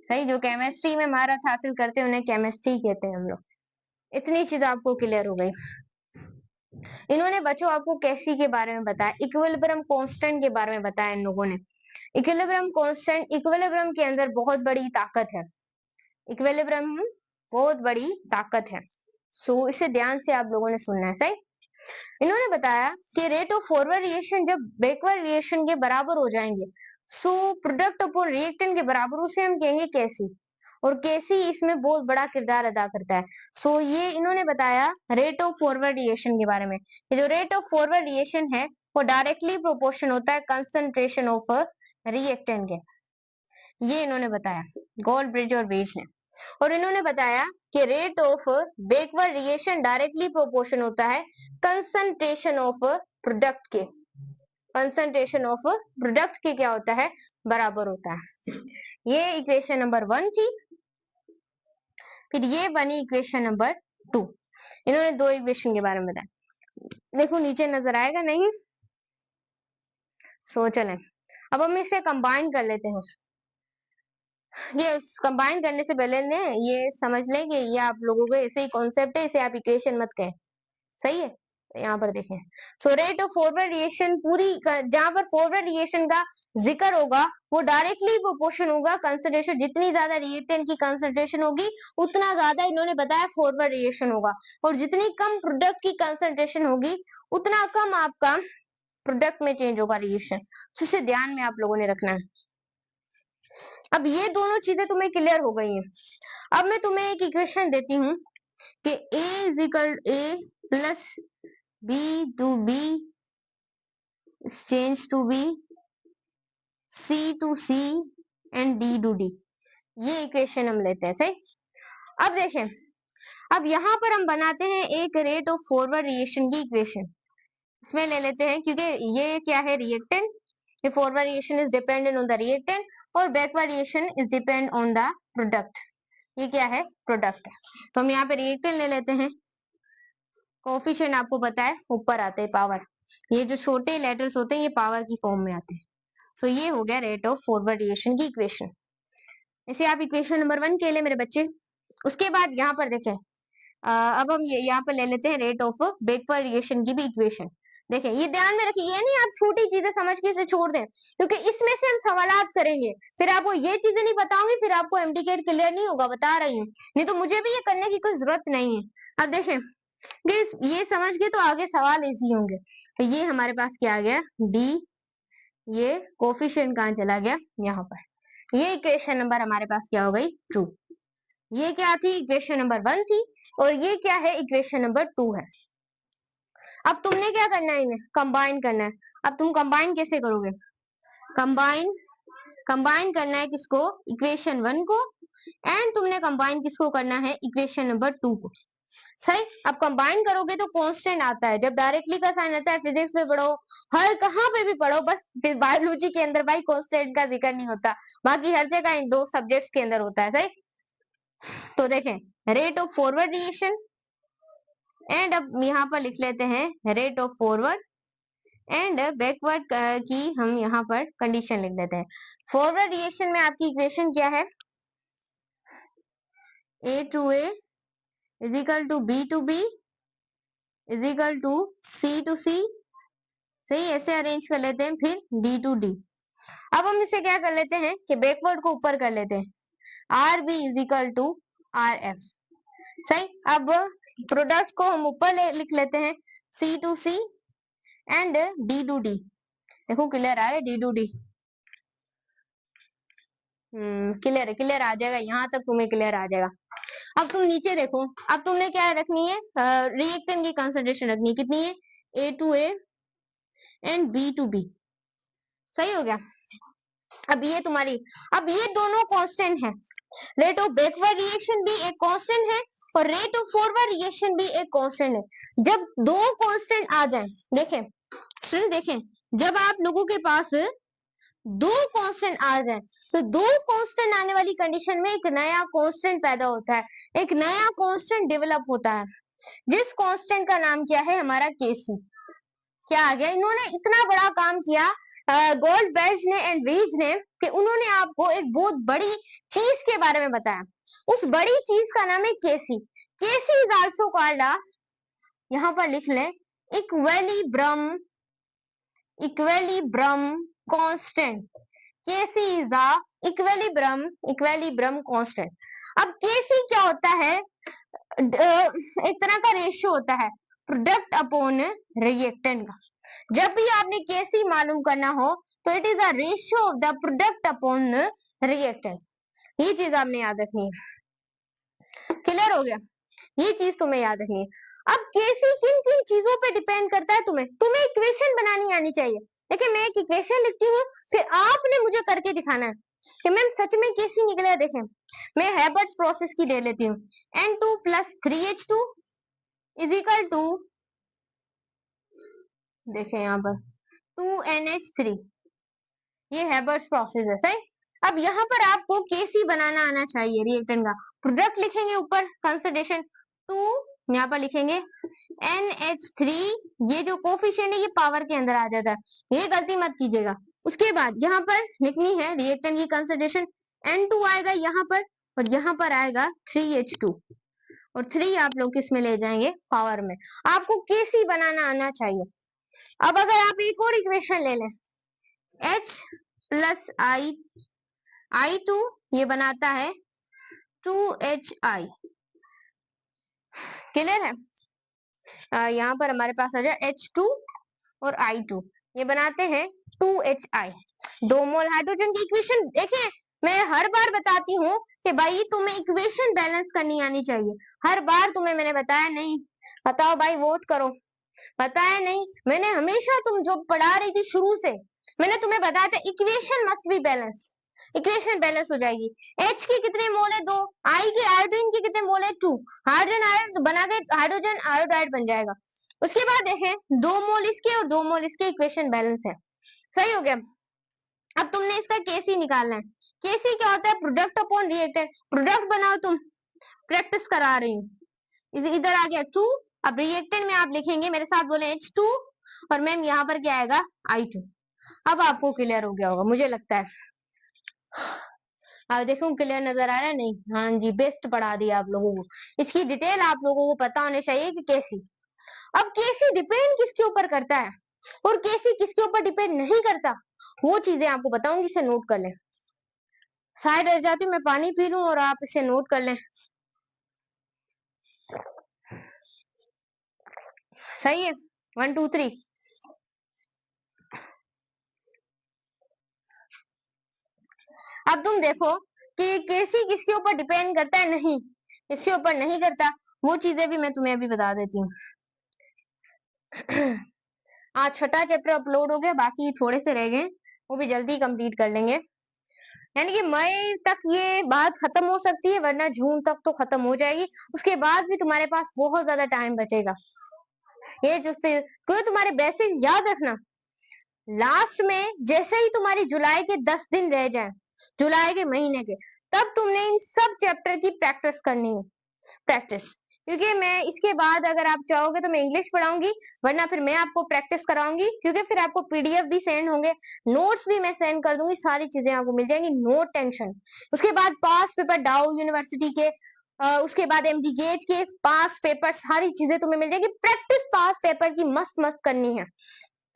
सही, जो केमिस्ट्री में महारत हासिल करते हैं उन्हें केमिस्ट्री कहते हैं हम लोग। इतनी चीज आपको क्लियर हो गई। इन्होंने बच्चों आपको कैसी के बारे में बताया, इक्विलिब्रियम कांस्टेंट के बारे में बताया इन लोगों ने। इक्विलिब्रियम कांस्टेंट, इक्विलिब्रियम के अंदर बहुत बड़ी ताकत है, इक्विलिब्रियम बहुत बड़ी ताकत है। सो इसे ध्यान से आप लोगों ने सुनना है। सही, इन्होंने बताया कि रेट ऑफ फॉरवर्ड रिएक्शन जब बैकवर्ड रिएक्शन के बराबर हो जाएंगे, सो प्रोडक्ट अपॉन रिएक्टेंट के बराबर, उसे हम कहेंगे कैसी। और कैसी इसमें बहुत बड़ा किरदार अदा करता है। सो ये इन्होंने बताया रेट ऑफ फॉरवर्ड रिएक्शन के बारे में। ये जो रेट ऑफ फॉरवर्ड रिएक्शन है वो डायरेक्टली प्रोपोर्शन होता है कंसंट्रेशन ऑफ रिएक्टेंट के। ये इन्होंने बताया गोल्ड ब्रिज और वेज ने। और इन्होंने बताया कि rate of backward reaction directly proportion होता है कंसंट्रेशन ऑफ प्रोडक्ट के, कंसंट्रेशन ऑफ प्रोडक्ट के क्या होता है, बराबर होता है। ये इक्वेशन नंबर 1 थी। फिर ये बनी इक्वेशन नंबर 2। इन्होंने दो इक्वेशन के बारे में बताया। देखो नीचे नजर आएगा नहीं, सो चलें अब हम इसे कंबाइन कर लेते हैं। ये कंबाइन करने से पहले ने ये समझ लें कि ये आप लोगों को ऐसे ही कॉन्सेप्ट है, इसे आप इक्वेशन मत कहें। सही है, तो यहाँ पर देखें, so rate of forward reaction पूरी जहां पर फॉरवर्ड रिएक्शन का जिक्र होगा वो डायरेक्टली प्रोपोर्शन होगा कंसंट्रेशन, जितनी ज्यादा रिएक्टेंट की कंसंट्रेशन होगी उतना ज्यादा इन्होंने बताया फॉरवर्ड रिएक्शन होगा। और जितनी कम प्रोडक्ट की कंसंट्रेशन होगी उतना कम आपका प्रोडक्ट में चेंज होगा रिएक्शन। तो इसे ध्यान में आप लोगों ने रखना है। अब ये दोनों चीजें तुम्हें क्लियर हो गई हैं। अब मैं तुम्हें एक इक्वेशन देती हूँ कि A is equal A plus B to B change to B, C to C and D to D। ये इक्वेशन हम लेते हैं। सही, अब देखें, अब यहाँ पर हम बनाते हैं एक रेट ऑफ फॉरवर्ड रिएक्शन की इक्वेशन। इसमें ले लेते हैं क्योंकि ये क्या है, रिएक्टेंट। ये forward reaction is dependent on the reactant और backward reaction is depend on the product. ये क्या है, प्रोडक्ट है। तो हम यहाँ पे रिएक्टेंट ले लेते हैं। कोफिशिएंट आपको पता है ऊपर आते हैं पावर, ये जो छोटे लेटर्स होते हैं ये पावर की फॉर्म में आते हैं। सो ये हो गया रेट ऑफ फॉरवर्ड रिएक्शन की इक्वेशन। इसे आप इक्वेशन नंबर 1 के लिए मेरे बच्चे। उसके बाद यहाँ पर देखें, अब हम ये यहाँ पर ले लेते हैं रेट ऑफ बैकवर्ड रिएक्शन की भी इक्वेशन। देखें, ये ध्यान में रखिए, ये नहीं आप छोटी चीजें समझ के इसे छोड़ दें, क्योंकि इसमें से हम सवालात करेंगे, फिर आपको ये चीजें नहीं बताऊंगी, फिर आपको एमडीकेट क्लियर नहीं होगा, बता रही हूँ। नहीं तो मुझे भी ये करने की कोई जरूरत नहीं है। अब देखें, ये समझ गए तो आगे सवाल इजी होंगे। तो ये हमारे पास क्या आ गया, डी। ये कोफिशिएंट कहाँ चला गया, यहाँ पर। ये इक्वेशन नंबर हमारे पास क्या हो गई, 2। ये क्या थी, इक्वेशन नंबर 1 थी। और ये क्या है, इक्वेशन नंबर 2 है। अब तुमने क्या करना है, इन्हें कंबाइन करना है। अब तुम कंबाइन कैसे करोगे, कंबाइन करना है किसको, इक्वेशन 1 को, एंड तुमने कंबाइन किसको करना है, इक्वेशन नंबर 2 को। सही, अब कंबाइन करोगे तो कांस्टेंट आता है। जब डायरेक्टली का साइन आता है, फिजिक्स में पढ़ो, हर कहाँ पे भी पढ़ो, बस बायोलॉजी के अंदर भाई कांस्टेंट का जिक्र नहीं होता, बाकी हर जगह इन दो सब्जेक्ट्स के अंदर होता है। सही, तो देखें, rate of forward reaction and अब यहाँ पर लिख लेते हैं rate of forward and backward की हम यहाँ पर कंडीशन लिख लेते हैं। फॉरवर्ड रिएक्शन में आपकी इक्वेशन क्या है, A to A is equal to B to B is equal to C to C। सही, ऐसे अरेंज कर लेते हैं। फिर D to D। अब हम इसे क्या कर लेते हैं कि बैकवर्ड को ऊपर कर लेते हैं। RB is equal to RF। सही, अब प्रोडक्ट को हम ऊपर लिख लेते हैं C to C and D to D। देखो क्लियर आ रहा है, D to D। क्लियर है, क्लियर आ जाएगा, यहाँ तक तुम्हें क्लियर आ जाएगा। अब तुम नीचे देखो, अब तुमने क्या रखनी है, रिएक्टेंट की कंसंट्रेशन रखनी है। कितनी है? A to A and B to B। सही हो गया। अब ये तुम्हारी, अब ये दोनों कांस्टेंट है। रेट ऑफ बैकवर्ड रिएक्शन भी एक कांस्टेंट है और रेट ऑफ फॉरवर्ड रिएक्शन भी एक कांस्टेंट है। जब दो कांस्टेंट आ जाए, देखें स्टूडेंट, देखें जब आप लोगों के पास दो कांस्टेंट आ जाए तो दो कांस्टेंट आने वाली कंडीशन में एक नया कांस्टेंट पैदा होता है, एक नया कांस्टेंट डेवलप होता है, जिस कांस्टेंट का नाम क्या है? हमारा केसी। क्या आ गया? इन्होंने इतना बड़ा काम किया गोल्डबर्ग ने एंड वीज ने कि उन्होंने आपको एक बहुत बड़ी चीज के बारे में बताया। उस बड़ी चीज का नाम है KC. KC is also called, यहां पर लिख लें, equilibrium constant. KC is the equilibrium constant. अब केसी क्या होता है? एक तरह का रेशियो होता है प्रोडक्ट अपॉन रिएक्टेंट का। जब भी आपने केसी मालूम करना हो तो it is a ratio of the product upon reactant. ये चीज आपने याद रखनी है। क्लियर हो गया? ये चीज तुम्हें याद रखनी है। अब केसी किन किन चीजों पे डिपेंड करता है? तुम्हें इक्वेशन बनानी आनी चाहिए। देखिए मैं एक इक्वेशन लिखती हूँ, फिर आपने मुझे करके दिखाना है कि मैम सच में केसी निकला। देखें मैं हेबर्ट्स प्रोसेस की ले लेती हूँ। N2 plus 3H2 is equal to, देखें यहाँ पर 2NH3। ये हेबर्ट्स प्रोसेस है। सही, अब यहाँ पर आपको केसी बनाना आना चाहिए रिएक्टेंट का। प्रोडक्ट लिखेंगे ऊपर कंसंट्रेशन 2, यहाँ पर लिखेंगे NH3। ये जो कोफिशिएंट है ये पावर के अंदर आ जाता है, ये गलती मत कीजिएगा। उसके बाद यहाँ पर लिखनी है रिएक्टेंट की कंसंट्रेशन। N2 आएगा यहाँ पर और यहाँ पर आएगा 3H2 और 3 आप लोग किस में ले जाएंगे? पावर में। आपको केसी बनाना आना चाहिए। अब अगर आप एक और इक्वेशन ले लें, H प्लस I2 ये बनाता है 2HI। क्लियर है? यहाँ पर हमारे पास आ जाए H2 और I2 ये बनाते हैं 2HI। 2 मोल हाइड्रोजन की इक्वेशन। देखें मैं हर बार बताती हूँ कि भाई तुम्हें इक्वेशन बैलेंस करनी आनी चाहिए। हर बार तुम्हें मैंने बताया नहीं, बताओ भाई वोट करो, बताया नहीं। मैंने हमेशा तुम जो पढ़ा रही थी शुरू से मैंने तुम्हें बताया था equation must be balance. Equation balance हो जाएगी। H के कितने मोल है? 2। I के आयोडीन के कितने मोल है? 2। हाइड्रोजन आयोड बना के हाइड्रोजन आयोडाइड बन जाएगा। उसके बाद देखें 2 मोल इसके और 2 मोल इसके, इक्वेशन बैलेंस है। सही हो गया। अब तुमने इसका केसी निकालना है। केसी क्या होता है? Product upon reactant. प्रोडक्ट बनाओ, तुम प्रैक्टिस करा रही हूँ। इधर आ गया 2। अब रिएक्टेंट में आप लिखेंगे, मेरे साथ बोले H2 और मैम यहाँ पर क्या आएगा? I2। अब आपको क्लियर हो गया होगा मुझे लगता है। अब देखो क्लियर नजर आ रहा है? नहीं, हाँ जी, बेस्ट पढ़ा दिया आप लोगों को। इसकी डिटेल आप लोगों को पता होनी चाहिए कि कैसी। अब केसी डिपेंड किसके ऊपर करता है और केसी किसके ऊपर डिपेंड नहीं करता, वो चीजें आपको बताऊंगी, इसे नोट कर लें। शायद रह जाती मैं पानी पी लूं और आप इसे नोट कर लें। सही है? 1 2 3। अब तुम देखो कि केसी किसके ऊपर डिपेंड करता है? नहीं, किसके ऊपर नहीं करता। वो चीजें भी मैं तुम्हें अभी बता देती हूँ। आज छठा चैप्टर अपलोड हो गया, बाकी थोड़े से रह गए, वो भी जल्दी कंप्लीट कर लेंगे। यानी कि मई तक ये बात खत्म हो सकती है, वरना जून तक तो खत्म हो जाएगी। उसके बाद भी तुम्हारे पास बहुत ज्यादा टाइम बचेगा। ये जो क्योंकि तुम्हारे बेसिक याद रखना, लास्ट में जैसे ही तुम्हारी जुलाई के 10 दिन रह जाए, जुलाई के महीने के, तब तुमने इन सब चैप्टर की प्रैक्टिस करनी है। प्रैक्टिस, क्योंकि मैं इसके बाद अगर आप चाहोगे तो मैं इंग्लिश पढ़ाऊंगी, वरना फिर मैं आपको प्रैक्टिस कराऊंगी, क्योंकि फिर आपको पीडीएफ भी सेंड होंगे, नोट्स भी मैं सेंड कर दूंगी, सारी चीजें आपको मिल जाएंगी, नो टेंशन। उसके बाद पास पेपर डाउ यूनिवर्सिटी के उसके बाद एमडी गेज के पास पेपर, सारी चीजें तुम्हें मिल जाएगी। प्रैक्टिस पास पेपर की मस्त मस्त करनी है।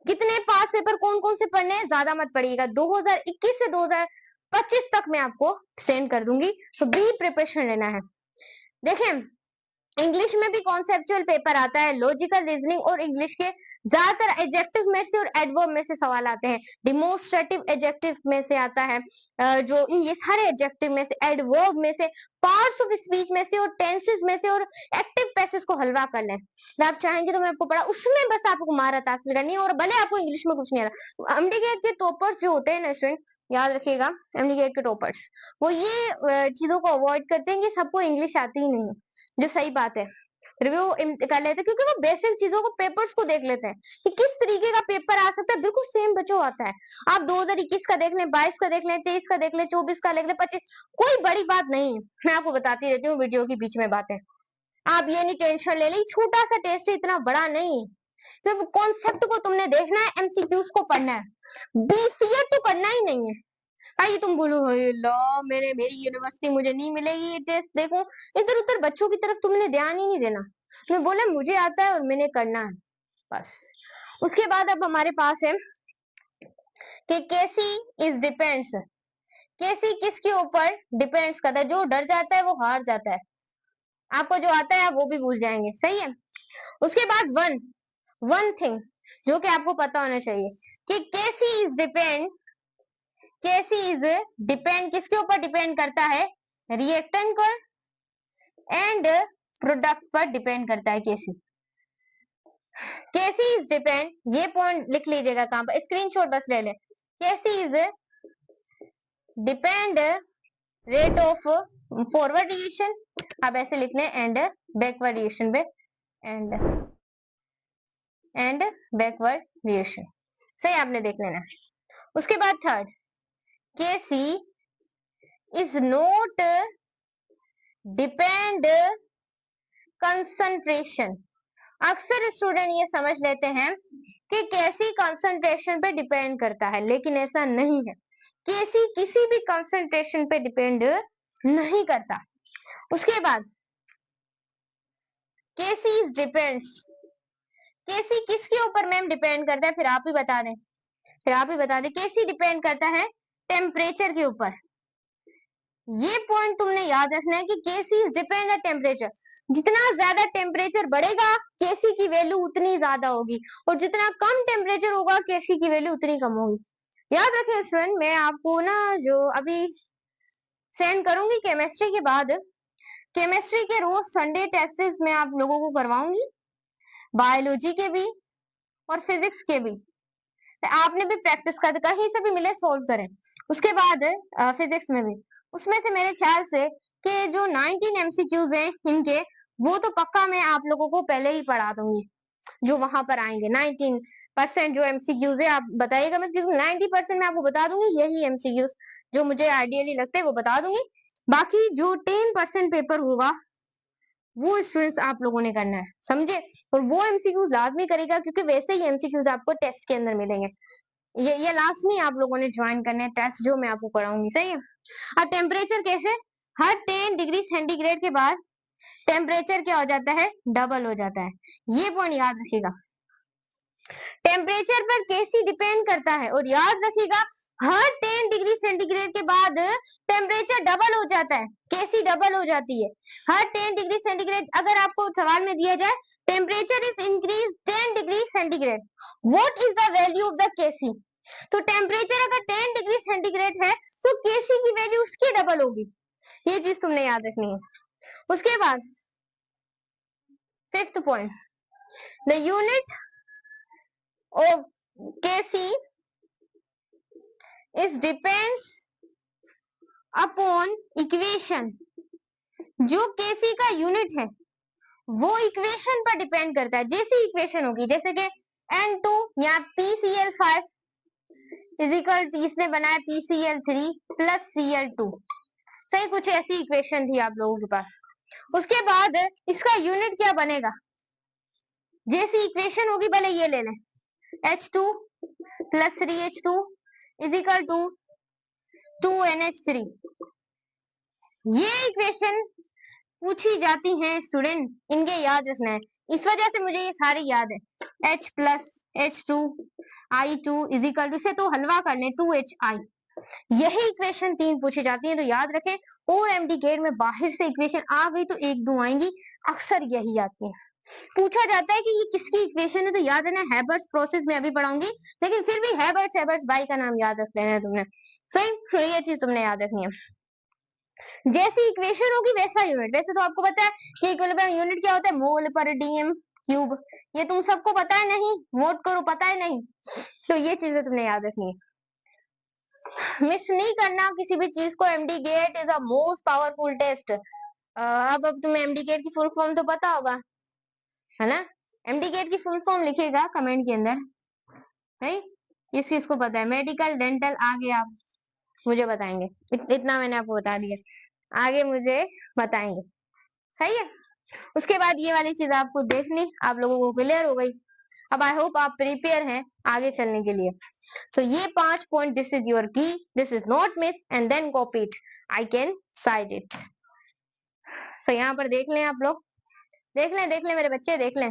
कितने पास पेपर कौन कौन से पढ़ने हैं ज्यादा मत पढ़िएगा, 2021 से 2025 तक मैं आपको सेंड कर दूंगी, तो बी प्रिपरेशन लेना है। देखें, इंग्लिश में भी कॉन्सेप्चुअल पेपर आता है, लॉजिकल रीजनिंग और इंग्लिश के ज्यादातर एडजेक्टिव में से और एडवर्ब में से सवाल आते हैं। डिमोस्ट्रेटिव एडजेक्टिव में से आता है, जो ये सारे एडजेक्टिव में से, एडवर्ब में से, पार्ट्स ऑफ स्पीच में से और टेंसेस में से और एक्टिव पैसेज को हलवा कर लें। अगर आप चाहेंगे तो मैं आपको पढ़ा, उसमें बस आपको महारत हासिल करनी है, और भले आपको इंग्लिश में कुछ नहीं आता। एमडीगेट के टॉपर्स जो होते हैं ना स्टूडेंट, याद रखिएगा, एमडीगेट के टॉपर्स वो ये चीजों को अवॉइड करते हैं कि सबको इंग्लिश आती ही नहीं है, जो सही बात है। रिव्यू कर लेते हैं क्योंकि वो बेसिक चीजों को, पेपर्स को देख लेते हैं कि किस तरीके का पेपर आ सकता है, बिल्कुल सेम बच्चों आता है। आप 2021 का देख लें, 22 का देख लें, 23 का देख लें, 24 का देख लें, 25, कोई बड़ी बात नहीं है। मैं आपको बताती रहती हूँ वीडियो के बीच में बातें, आप ये नहीं टेंशन ले ली, छोटा सा टेस्ट है, इतना बड़ा नहीं है। तो कॉन्सेप्ट को तुमने देखना है, एमसीक्यूज को पढ़ना है, बीसीए तो करना ही नहीं है। भाई तुम बोलो लो मेरी यूनिवर्सिटी मुझे नहीं मिलेगी, ये टेस्ट देखो, इधर उधर बच्चों की तरफ तुमने ध्यान ही नहीं देना। मैं बोला मुझे आता है और मैंने करना है, बस। उसके बाद अब हमारे पास है कि कैसी इज डिपेंड्स, कैसी किसके ऊपर डिपेंड्स करता है। जो डर जाता है वो हार जाता है, आपको जो आता है आप वो भी भूल जाएंगे, सही है। उसके बाद वन थिंग जो कि आपको पता होना चाहिए कि कैसी इज डिपेंड, कैसी इज डिपेंड किसके ऊपर डिपेंड करता है, रिएक्टेंट पर एंड प्रोडक्ट पर डिपेंड करता है। कैसी, कैसी इज डिपेंड, ये पॉइंट लिख लीजिएगा कहां पर, स्क्रीनशॉट बस ले ले। KC is depend rate of forward reaction, आप ऐसे लिख लें, एंड बैकवर्ड रिएक्शन पे, एंड बैकवर्ड रिएक्शन, सही आपने देख लेना। उसके बाद third, KC is not depend concentration. अक्सर स्टूडेंट ये समझ लेते हैं कि कैसी कंसंट्रेशन पे डिपेंड करता है, लेकिन ऐसा नहीं है। कैसी किसी भी कंसंट्रेशन पे डिपेंड नहीं करता। उसके बाद कैसी डिपेंड्स, कैसी किसके ऊपर मैम डिपेंड करता है, फिर आप ही बता दें, फिर आप ही बता दें। कैसी डिपेंड करता है टेम्परेचर के ऊपर। ये पॉइंट तुमने याद रखना है कि केसी डिपेंड है टेम्परेचर। जितना ज्यादा टेम्परेचर बढ़ेगा केसी की वैल्यू उतनी ज्यादा होगी, और जितना कम टेम्परेचर होगा केसी की वैल्यू उतनी कम होगी। याद रखें स्टूडेंट, मैं आपको ना जो अभी सेंड करूंगी केमिस्ट्री के बाद, केमिस्ट्री के रोज संडे टेस्ट मैं आप लोगों को करवाऊंगी, बायोलॉजी के भी और फिजिक्स के भी। आपने भी प्रैक्टिस कर, कहीं से भी मिले सोल्व करें। उसके बाद फिजिक्स में भी, उसमें से मेरे ख्याल से कि जो 19 एमसीक्यूज हैं इनके, वो तो पक्का मैं आप लोगों को पहले ही पढ़ा दूंगी, जो वहां पर आएंगे। 19% जो एमसीक्यूज है आप बताइएगा, मैं 90% मैं आपको बता दूंगी, यही एमसीक्यूज जो मुझे आइडियली लगते हैं वो बता दूंगी। बाकी जो 10% पेपर होगा वो स्टूडेंट्स आप लोगों ने करना है, समझे। और वो एमसीक्यूज लाजमी करेगा, क्योंकि वैसे ही एमसीक्यूज आपको टेस्ट के अंदर मिलेंगे। ये लास्ट में आप लोगों ने ज्वाइन करने हैं टेस्ट जो मैं आपको कराऊंगी, सही है। अब टेम्परेचर कैसे, हर 10 डिग्री सेंटीग्रेड के बाद टेम्परेचर क्या हो जाता है, डबल हो जाता है। ये पॉइंट याद रखिएगा, टेम्परेचर पर कैसी डिपेंड करता है। और याद रखिएगा हर 10 डिग्री सेंटीग्रेड के बाद टेम्परेचर डबल हो जाता है, कैसी डबल हो जाती है। हर 10 डिग्री सेंटीग्रेड, अगर आपको सवाल में दिया जाए temperature is increase 10 degree centigrade, what is the value of the KC, तो टेम्परेचर अगर 10 डिग्री सेंटीग्रेड है तो केसी की वैल्यू उसकी डबल होगी। ये चीज तुमने याद रखनी है। उसके बाद fifth point, the unit of KC is depends upon equation. जो केसी का यूनिट है वो इक्वेशन पर डिपेंड करता है। जैसी इक्वेशन होगी, जैसे कि N2 या PCl5 इज इक्वल टू, इसने बनाया PCl3 प्लस Cl2, सही कुछ ऐसी इक्वेशन थी आप लोगों के पास। उसके बाद इसका यूनिट क्या बनेगा, जैसी इक्वेशन होगी, भले ये ले लें, H2 plus 3H2 is equal to 2NH3। ये इक्वेशन पूछी जाती हैं स्टूडेंट, इनके याद रखना है। इस वजह से मुझे ये सारी याद है। H plus H2 I2 is equal to, इसे तो हलवा कर लें 2HI। यही इक्वेशन 3 पूछी जाती है, तो याद रखें। और एमडी गेट में बाहर से इक्वेशन आ गई तो एक दो आएंगी, अक्सर यही आती है। पूछा जाता है कि ये किसकी इक्वेशन है, तो याद है ना, हैबर्ट्स प्रोसेस में अभी पढ़ाऊंगी, लेकिन फिर भी हैबर्ट्स भाई का नाम याद रख लेना है तुमने। सही, तो ये चीज तुमने याद रखनी है। जैसी इक्वेशन होगी वैसा यूनिट। वैसे तो आपको पता है कि इक्विलिब्रियम यूनिट क्या होता है, मोल पर डीएम क्यूब। ये तुम सबको पता है नहीं? वोट करो, पता है नहीं? तो ये चीजें तुमने याद रखनी है, मिस नहीं करना किसी भी चीज को। MD gate is a most powerful test. अब तुम्हें एमडी गेट की फुल फॉर्म तो पता होगा, है ना? एमडी गेट की फुल फॉर्म लिखिएगा कमेंट के अंदर। नहीं, किस किस को पता है? मेडिकल डेंटल, आगे आप मुझे बताएंगे। इतना मैंने आपको बता दिया, आगे मुझे बताएंगे। सही है। उसके बाद ये वाली चीज आपको देखनी, आप लोगों को क्लियर हो गई। अब आई होप आप प्रिपेयर हैं आगे चलने के लिए। सो ये 5 point, this is your key, this is not miss and then copy it, I can side it. So यहाँ पर देख लें आप लोग, देख लें मेरे बच्चे, देख लें,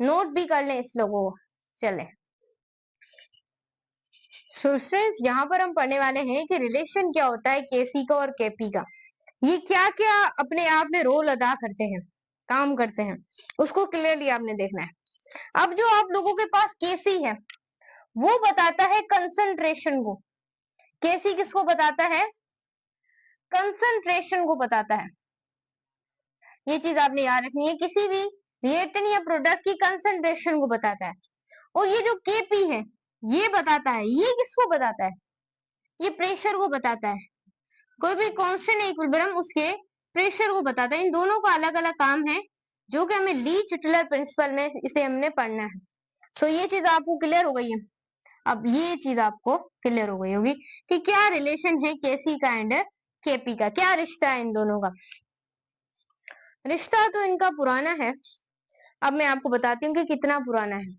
नोट भी कर लें इस लोगों को। चले स्टूडेंट्स, यहाँ पर हम पढ़ने वाले हैं कि रिलेशन क्या होता है केसी का और केपी का। ये क्या क्या अपने आप में रोल अदा करते हैं, काम करते हैं, उसको क्लियरली आपने देखना है। अब जो आप लोगों के पास केसी है वो बताता है कंसंट्रेशन को। केसी किसको बताता है? कंसंट्रेशन को बताता है। ये चीज आपने याद रखनी है, किसी भी रिएक्टेंट या प्रोडक्ट की कंसंट्रेशन को बताता है। और ये जो केपी है ये बताता है, ये किसको बताता है? ये प्रेशर को बताता है। कोई भी कांस्टेंट इक्विलिब्रियम उसके प्रेशर को बताता है। इन दोनों का अलग अलग काम है, जो कि हमें ली चुटलर प्रिंसिपल में इसे हमने पढ़ना है। सो ये चीज आपको क्लियर हो गई है। अब ये चीज आपको क्लियर हो गई होगी कि क्या रिलेशन है केसी का एंड केपी का, क्या रिश्ता है इन दोनों का। रिश्ता तो इनका पुराना है। अब मैं आपको बताती हूँ कि कितना पुराना है।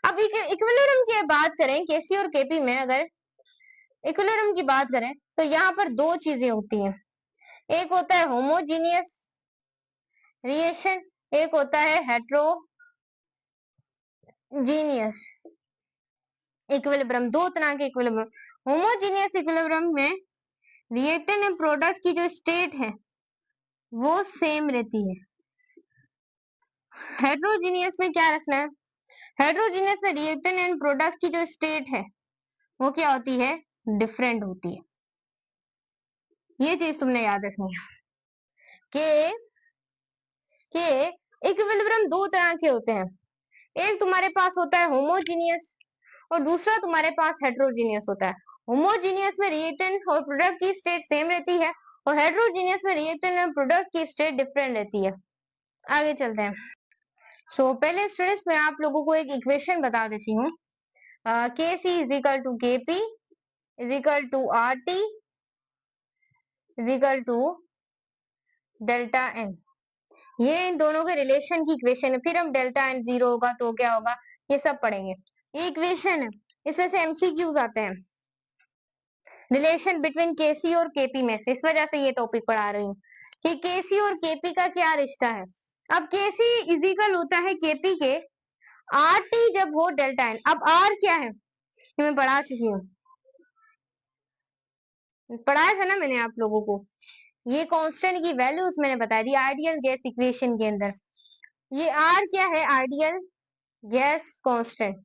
अब इक्विलिब्रियम की बात करें केसी और केपी में, अगर इक्विलिब्रियम की बात करें तो यहाँ पर दो चीजें होती हैं। एक होता है होमोजीनियस रिएक्शन, एक होता है हेट्रोजीनियस इक्विलिब्रियम। दो तरह के इक्विलिब्रियम। होमोजीनियस इक्विलिब्रियम में रिएक्टेंट एंड प्रोडक्ट की जो स्टेट है वो सेम रहती है। हेट्रोजीनियस में क्या रखना है? हेट्रोजीनियस में रिएक्टेंट एंड प्रोडक्ट की जो स्टेट है वो क्या होती है? डिफरेंट होती है। ये चीज तुमने याद रखनी है कि इक्विलिब्रियम दो तरह के होते हैं। एक तुम्हारे पास होता है होमोजीनियस और दूसरा तुम्हारे पास हेट्रोजीनियस होता है। होमोजीनियस में रिएक्टेंट और प्रोडक्ट की स्टेट सेम रहती है और हेट्रोजीनियस में रिएक्टेंट और प्रोडक्ट की स्टेट डिफरेंट रहती है। आगे चलते हैं। पहले स्टूडेंट्स मैं आप लोगों को एक इक्वेशन बता देती हूँ। K C is equal to K P is equal to R T is equal to delta N. ये इन दोनों के रिलेशन की इक्वेशन है। फिर हम डेल्टा एन जीरो होगा तो क्या होगा, ये सब पढ़ेंगे। ये इक्वेशन है, इसमें से एमसीक्यूज आते हैं रिलेशन बिटवीन केसी और केपी में से। इस वजह से ये टॉपिक पढ़ा रही हूँ कि केसी और केपी का क्या रिश्ता है। अब केसी इजिकल होता है केपी के आर टी जब हो डेल्टा एन। अब आर क्या है ये मैं पढ़ा चुकी हूँ, पढ़ाया था ना मैंने आप लोगों को। ये कांस्टेंट की वैल्यूज मैंने बता दी आइडियल गैस इक्वेशन के अंदर। ये आर क्या है? Ideal gas constant.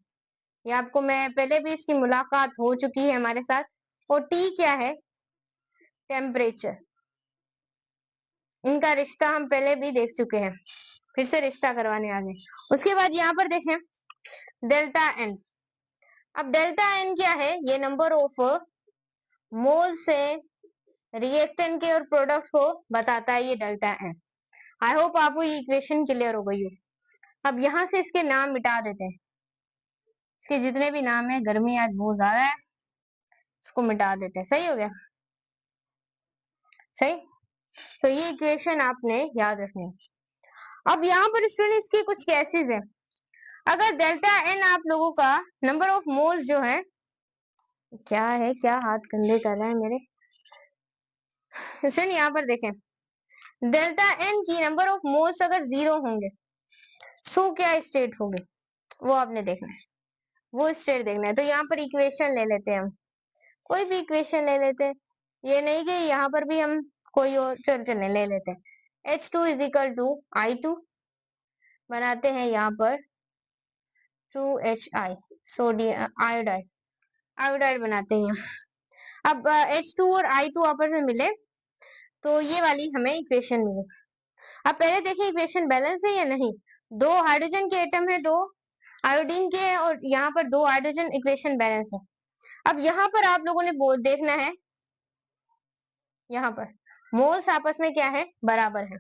ये आपको मैं पहले भी इसकी मुलाकात हो चुकी है हमारे साथ। और टी क्या है? टेम्परेचर। इनका रिश्ता हम पहले भी देख चुके हैं, फिर से रिश्ता करवाने आ गए। उसके बाद यहाँ पर देखें डेल्टा एन। अब डेल्टा एन क्या है? ये नंबर ऑफ मोल से रिएक्टेंट के और प्रोडक्ट को बताता है, ये डेल्टा एन। आई होप आपको ये इक्वेशन क्लियर हो गई हो। अब यहाँ से इसके नाम मिटा देते हैं, इसके जितने भी नाम है, गर्मी आज बहुत ज्यादा है, इसको मिटा देते हैं। सही हो गया? सही। तो ये इक्वेशन आपने याद रखनी है। अब यहाँ पर स्टूडेंट इसके कुछ केसेस है। अगर डेल्टा एन आप लोगों का नंबर ऑफ मोल्स जो है, क्या है, क्या हाथ गंदे कर रहे हैं मेरे। स्टूडेंट यहाँ पर देखें, डेल्टा एन की नंबर ऑफ मोल्स अगर 0 होंगे सो क्या स्टेट होगी वो आपने देखना है, वो स्टेट देखना है। तो यहाँ पर इक्वेशन ले लेते हैं हम, कोई भी इक्वेशन ले लेते हैं, ये नहीं कि यहाँ पर भी हम कोई और चलने ले लेते हैं। H2 is equal to I2 बनाते हैं यहाँ पर 2HI सोडियम आयोडाइड, आयोडाइड बनाते हैं। अब H2 और I2 आपस में मिले तो ये वाली हमें इक्वेशन मिली। अब पहले देखिए इक्वेशन बैलेंस है या नहीं। दो हाइड्रोजन के एटम है, दो आयोडीन के, और यहाँ पर दो हाइड्रोजन, इक्वेशन बैलेंस है। अब यहाँ पर आप लोगों ने देखना है, यहाँ पर मोल्स आपस में क्या है, बराबर है,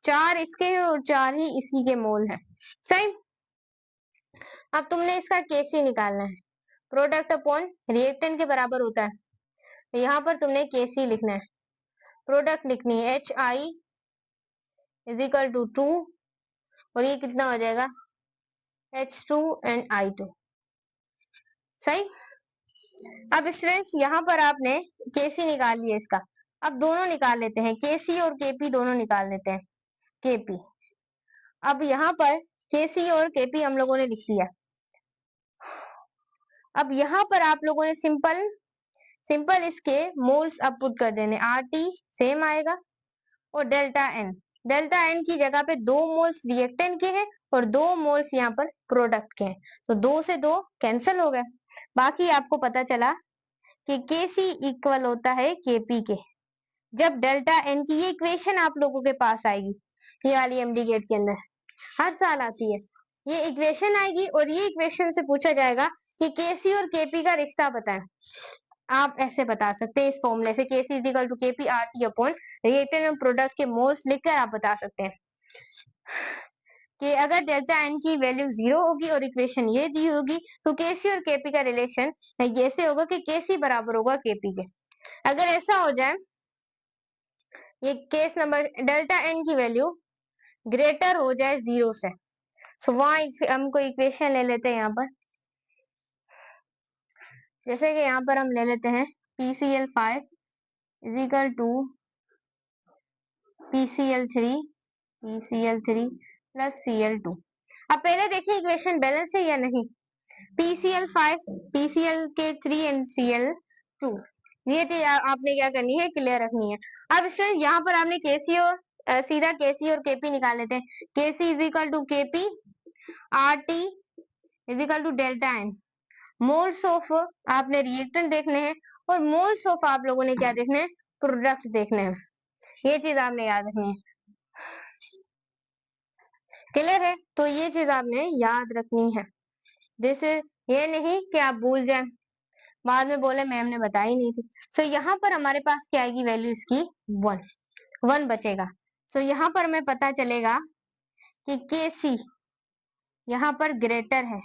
4 इसके है और 4 ही इसी के मोल है, सही। अब तुमने इसका केसी निकालना है, प्रोडक्ट अपॉन रिएक्टेंट के बराबर होता है, तो यहाँ पर तुमने केसी लिखना है, प्रोडक्ट लिखनी है HI इज इक्वल टू 2 और ये कितना हो जाएगा H2 एंड I2, सही। अब स्टूडेंट्स यहाँ पर आपने केसी निकाल लिया इसका, अब दोनों निकाल लेते हैं, केसी और केपी दोनों निकाल लेते हैं, केपी। अब यहाँ पर केसी और केपी हम लोगों ने लिख दिया। अब यहाँ पर आप लोगों ने सिंपल इसके मोल्स अब पुट कर देने, RT सेम आएगा और डेल्टा एन की जगह पे 2 मोल्स रिएक्टेंट के हैं और 2 मोल्स यहाँ पर प्रोडक्ट के हैं, तो 2 से 2 कैंसिल हो गए। बाकी आपको पता चला कि केसी इक्वल होता है केपी के। जब डेल्टा एन की ये इक्वेशन आप लोगों के पास आएगी, ये वाली एमडी गेट के अंदर हर साल आती है, ये इक्वेशन आएगी और ये इक्वेशन से पूछा जाएगा कि केसी और केपी का रिश्ता बताएं। आप ऐसे बता सकते हैं इस फॉर्मूले से, KC is equal to KP RT upon reactant और प्रोडक्ट के मोल्स लिखकर आप बता सकते हैं कि अगर डेल्टा एन की वैल्यू 0 होगी और इक्वेशन ये दी होगी तो केसी और केपी का रिलेशन ऐसे होगा कि केसी बराबर होगा केपी के। अगर ऐसा हो जाए, ये केस नंबर डेल्टा एन की वैल्यू ग्रेटर हो जाए 0 से, सो वहां हमको इक्वेशन ले लेते हैं यहाँ पर, जैसे कि यहाँ पर हम ले लेते हैं PCl5 is equal to PCl3 plus Cl2। अब पहले देखिए इक्वेशन बैलेंस है या नहीं, PCl5 PCl3 एंड Cl2, ये आपने क्या करनी है, क्लियर रखनी है। अब यहाँ पर आपने केसी और सीधा केसी और केपी निकाल लेते हैं, KC is equal to KP RT is equal to delta N. Moles of आपने रिएक्टेंट देखने हैं और मोल्स ऑफ आप लोगों ने क्या देखने हैं, प्रोडक्ट देखने हैं, ये चीज आपने याद रखनी है, क्लियर है। तो ये चीज आपने याद रखनी है, जैसे ये नहीं कि आप भूल जाए बाद में बोले मैम ने बताई नहीं थी। सो यहाँ पर हमारे पास क्या आएगी वैल्यू इसकी 1 बचेगा। सो यहाँ पर हमें पता चलेगा कि केसी यहाँ पर ग्रेटर है,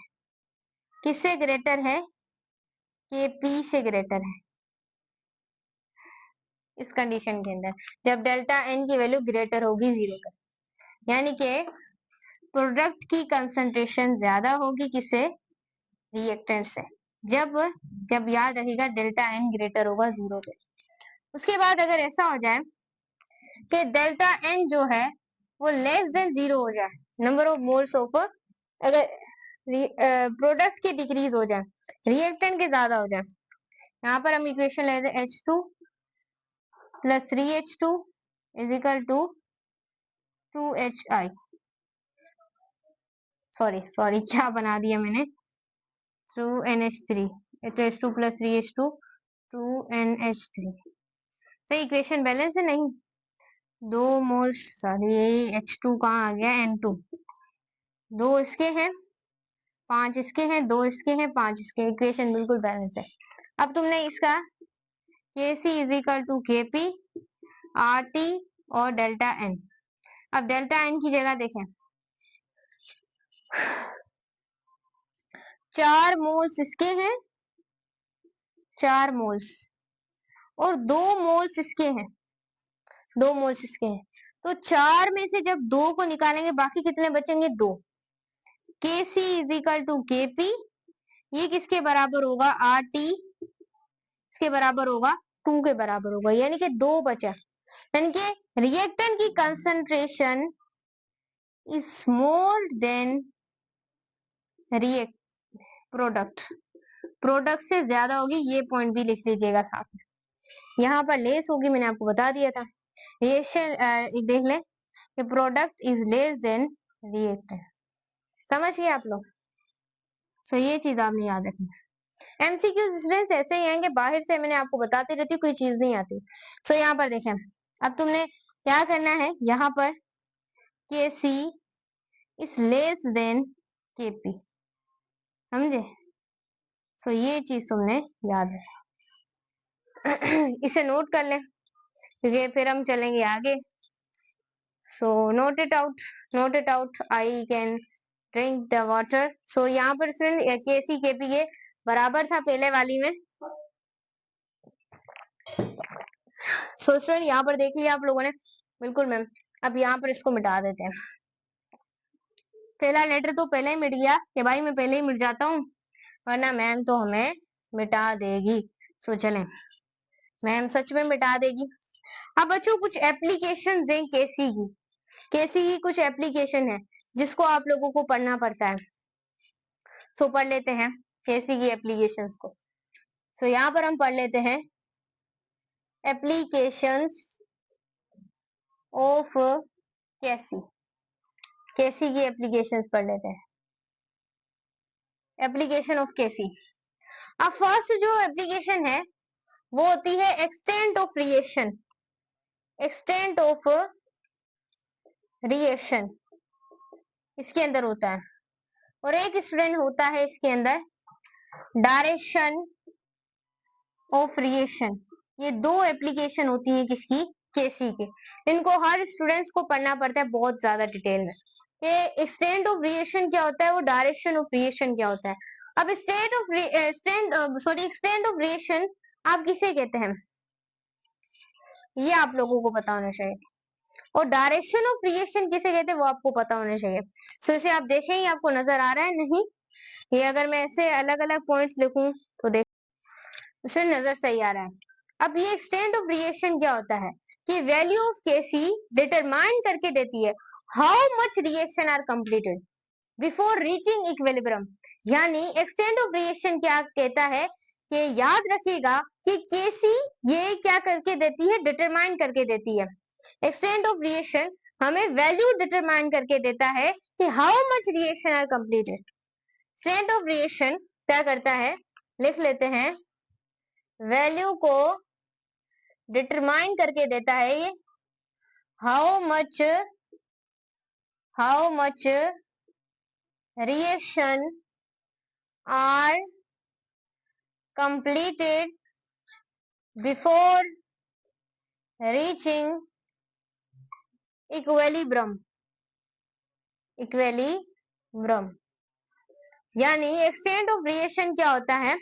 किससे ग्रेटर है, केपी से ग्रेटर है इस कंडीशन के अंदर, जब डेल्टा एन की वैल्यू ग्रेटर होगी 0 पर, यानी कि प्रोडक्ट की कंसंट्रेशन ज्यादा होगी किससे, रिएक्टेंट से, जब याद रखिएगा डेल्टा एन ग्रेटर होगा 0 पे। उसके बाद अगर ऐसा हो जाए कि डेल्टा एन जो है वो लेस देन 0 हो जाए, नंबर ऑफ मोल्स ऑफ, अगर प्रोडक्ट की डिक्रीज हो जाए, रिएक्टेंट के ज्यादा हो जाए, यहाँ पर हम इक्वेशन लेते हैं H2 plus 3H2 is equal to 2HI, sorry क्या बना दिया मैंने, 2NH3, H2 plus 3H2 2NH3, सही। इक्वेशन बैलेंस है नहीं, 2 मोल्स, सॉरी H2 कहाँ आ गया, N2, 2 इसके हैं 5 इसके हैं, 2 इसके हैं 5 इसके, इक्वेशन बिल्कुल बैलेंस है। अब तुमने इसका KC is equal to KP RT और डेल्टा N, अब डेल्टा N की जगह देखें, 4 मोल्स इसके हैं, 4 मोल्स और 2 मोल्स इसके हैं, 2 मोल्स इसके हैं, तो 4 में से जब 2 को निकालेंगे बाकी कितने बचेंगे, 2। KC is equal to KP, ये किसके बराबर होगा, RT इसके बराबर होगा 2 के बराबर होगा, यानी कि 2 बचा, यानी कि रिएक्टेंट की concentration is more than react product, product से ज्यादा होगी, ये पॉइंट भी लिख लीजिएगा साथ में। यहाँ पर लेस होगी, मैंने आपको बता दिया था। रिएक्शन देख लें कि product is less than reactant, समझ गए आप लोग। सो ये चीज आपने याद रखनी। एमसीक्यू स्टूडेंट्स ऐसे ही आएंगे, बाहर से मैंने आपको बताती रहती हूँ, कोई चीज नहीं आती। सो यहाँ पर देखें, अब तुमने क्या करना है, यहाँ पर के सी इज लेस देन के पी, समझे। सो ये चीज तुमने याद है। इसे नोट कर लें क्योंकि फिर हम चलेंगे आगे। So note it out, note it out, I can drink the water. So यहाँ पर स्टूडेंट के सी के पी के बराबर था पहले वाली में। सो स्टूडेंट यहाँ पर देख लिया आप लोगों ने, बिल्कुल मैम। अब यहाँ पर इसको मिटा देते हैं। पहला लेटर तो पहले ही मिट गया कि भाई मैं पहले ही मिट जाता हूँ, वरना मैम तो हमें मिटा देगी। सो चलें, मैम सच में मिटा देगी। अब बच्चों कुछ एप्लीकेशन हैं केसी की, केसी की कुछ एप्लीकेशन है जिसको आप लोगों को पढ़ना पड़ता है। सो पढ़ लेते हैं केसी की एप्लीकेशंस को। सो यहाँ पर हम पढ़ लेते हैं एप्लीकेशंस ऑफ केसी, केसी की एप्लीकेशंस पढ़ लेते हैं, एप्लीकेशन ऑफ केसी। अब फर्स्ट जो एप्लीकेशन है वो होती है extent of reaction, extent of reaction इसके अंदर होता है। और एक स्टूडेंट होता है इसके अंदर डायरेक्शन ऑफ रिएक्शन। ये दो एप्लीकेशन होती है किसकी, केसी के। इनको हर स्टूडेंट्स को पढ़ना पड़ता है बहुत ज्यादा डिटेल में कि एक्सटेंट ऑफ रिएक्शन क्या होता है, वो डायरेक्शन ऑफ रिएक्शन क्या होता है। अब state of extent of reaction आप किसे कहते हैं, ये आप लोगों को पता होना चाहिए। और डायरेक्शन ऑफ रिएक्शन किसे कहते हैं वो आपको पता होना चाहिए। सो इसे आप देखें, ये आपको नजर आ रहा है नहीं, ये अगर मैं ऐसे अलग अलग पॉइंट्स लिखूं तो देख उसे नजर सही आ रहा है। अब ये एक्सटेंट ऑफ रिएक्शन क्या होता है कि वैल्यू ऑफ केसी डिटरमाइन करके देती है how much reaction are completed before reaching equilibrium. यानी एक्सटेंट ऑफ रिएक्शन क्या कहता है कि याद रखिएगा कि केसी ये क्या करके देती है, डिटरमाइन करके देती है। एक्सटेंट ऑफ रिएक्शन हमें वैल्यू डिटरमाइन करके देता है कि how much reaction are completed. Extent of reaction क्या करता है, लिख लेते हैं, वैल्यू को डिटरमाइन करके देता है ये how much reaction are completed before reaching equilibrium, equilibrium। यानी एक्सटेंट ऑफ रिएक्शन क्या होता है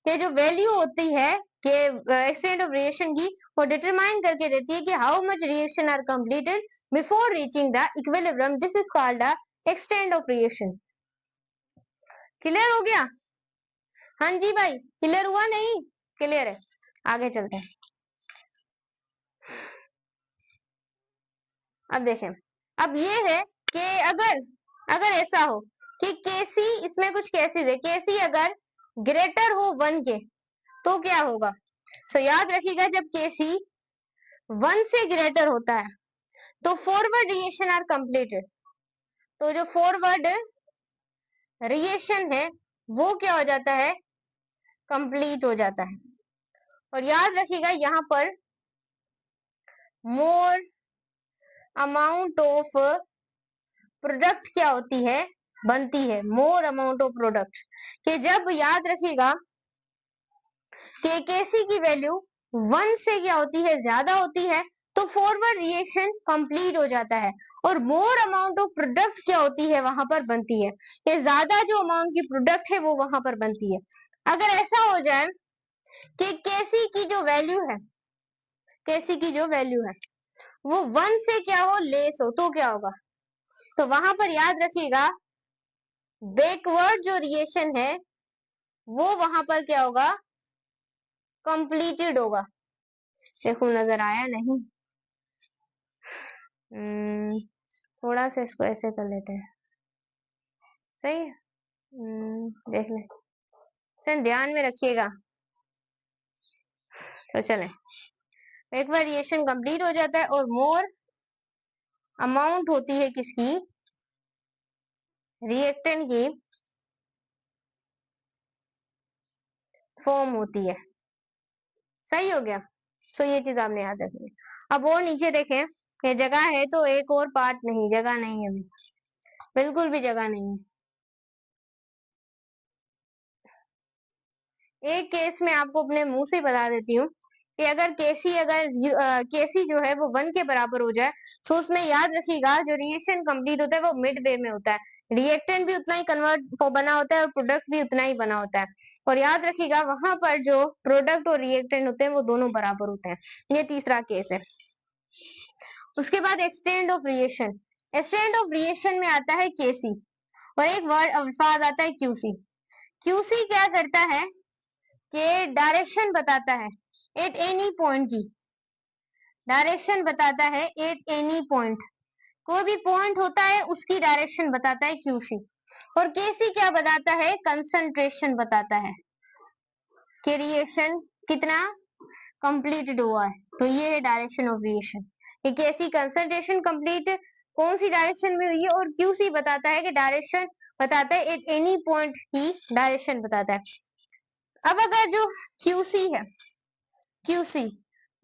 कि जो वैल्यू होती है कि एक्सटेंट ऑफ रिएक्शन की वो डिटरमाइन करके देती है कि how much reaction are completed before reaching the equilibrium, this is called the extent of reaction. Clear हो गया? हाँ जी भाई, क्लियर हुआ? नहीं क्लियर है, आगे चलते हैं। अब देखें, अब ये है कि अगर अगर ऐसा हो कि केसी, इसमें कुछ केसीज है, केसी अगर ग्रेटर हो 1 के तो क्या होगा। सो याद रखिएगा जब केसी 1 से ग्रेटर होता है तो फॉरवर्ड रिएक्शन आर कंप्लीटेड, तो जो फॉरवर्ड रिएक्शन है वो क्या हो जाता है, कंप्लीट हो जाता है। और याद रखिएगा यहाँ पर मोर अमाउंट ऑफ प्रोडक्ट क्या होती है, बनती है, मोर अमाउंट ऑफ प्रोडक्ट। कि जब याद रखिएगा कि केसी की वैल्यू 1 से क्या होती है, ज्यादा होती है, तो फॉरवर्ड रिएक्शन कंप्लीट हो जाता है। और मोर अमाउंट ऑफ प्रोडक्ट क्या होती है, वहां पर बनती है, कि ज्यादा जो अमाउंट की प्रोडक्ट है वो वहां पर बनती है। अगर ऐसा हो जाए कि केसी की जो वैल्यू है, केसी की जो वैल्यू है वो 1 से क्या हो, लेस हो, तो क्या होगा। तो वहां पर याद रखिएगा बैकवर्ड जो रिएक्शन है वो वहां पर क्या होगा, कंप्लीटेड होगा। देखो नजर आया नहीं, थोड़ा सा इसको ऐसे कर लेते हैं, सही है। देख लें, सर ध्यान में रखिएगा। तो चले, एक बार रिएक्शन कंप्लीट हो जाता है और मोर अमाउंट होती है किसकी, रिएक्टेंट की फॉर्म होती है। सही हो गया। सो ये चीज आपने याद रखनी है। अब और नीचे देखें कि जगह है तो एक और पार्ट नहीं, जगह नहीं है अभी, बिल्कुल भी जगह नहीं है। एक केस में आपको अपने मुंह से बता देती हूँ कि अगर केसी जो है वो 1 के बराबर हो जाए तो उसमें याद रखिएगा जो रिएक्शन कंप्लीट होता है वो मिड वे में होता है। रिएक्टेंट भी उतना ही कन्वर्ट बना होता है और प्रोडक्ट भी उतना ही बना होता है। और याद रखिएगा वहां पर जो प्रोडक्ट और रिएक्टेंट होते हैं वो दोनों बराबर होते हैं। ये तीसरा केस है। उसके बाद extend of reaction, extend of reaction में आता है केसी और एक वर्ड अल्फाज आता है क्यूसी। क्यूसी क्या करता है कि डायरेक्शन बताता है एट एनी पॉइंट की, डायरेक्शन बताता है एट एनी पॉइंट, कोई भी पॉइंट होता है उसकी डायरेक्शन बताता है क्यूसी। और केसी क्या बताता है, कंसंट्रेशन बताता है कि रिएक्शन कितना कंप्लीटेड हुआ है। तो ये है डायरेक्शन ऑफ रिएक्शन, कि कैसी कंसंट्रेशन कंप्लीट कौन सी डायरेक्शन में हुई है, और क्यूसी बताता है कि डायरेक्शन बताता है एट एनी पॉइंट की डायरेक्शन बताता है। अब अगर जो क्यूसी है, क्यूसी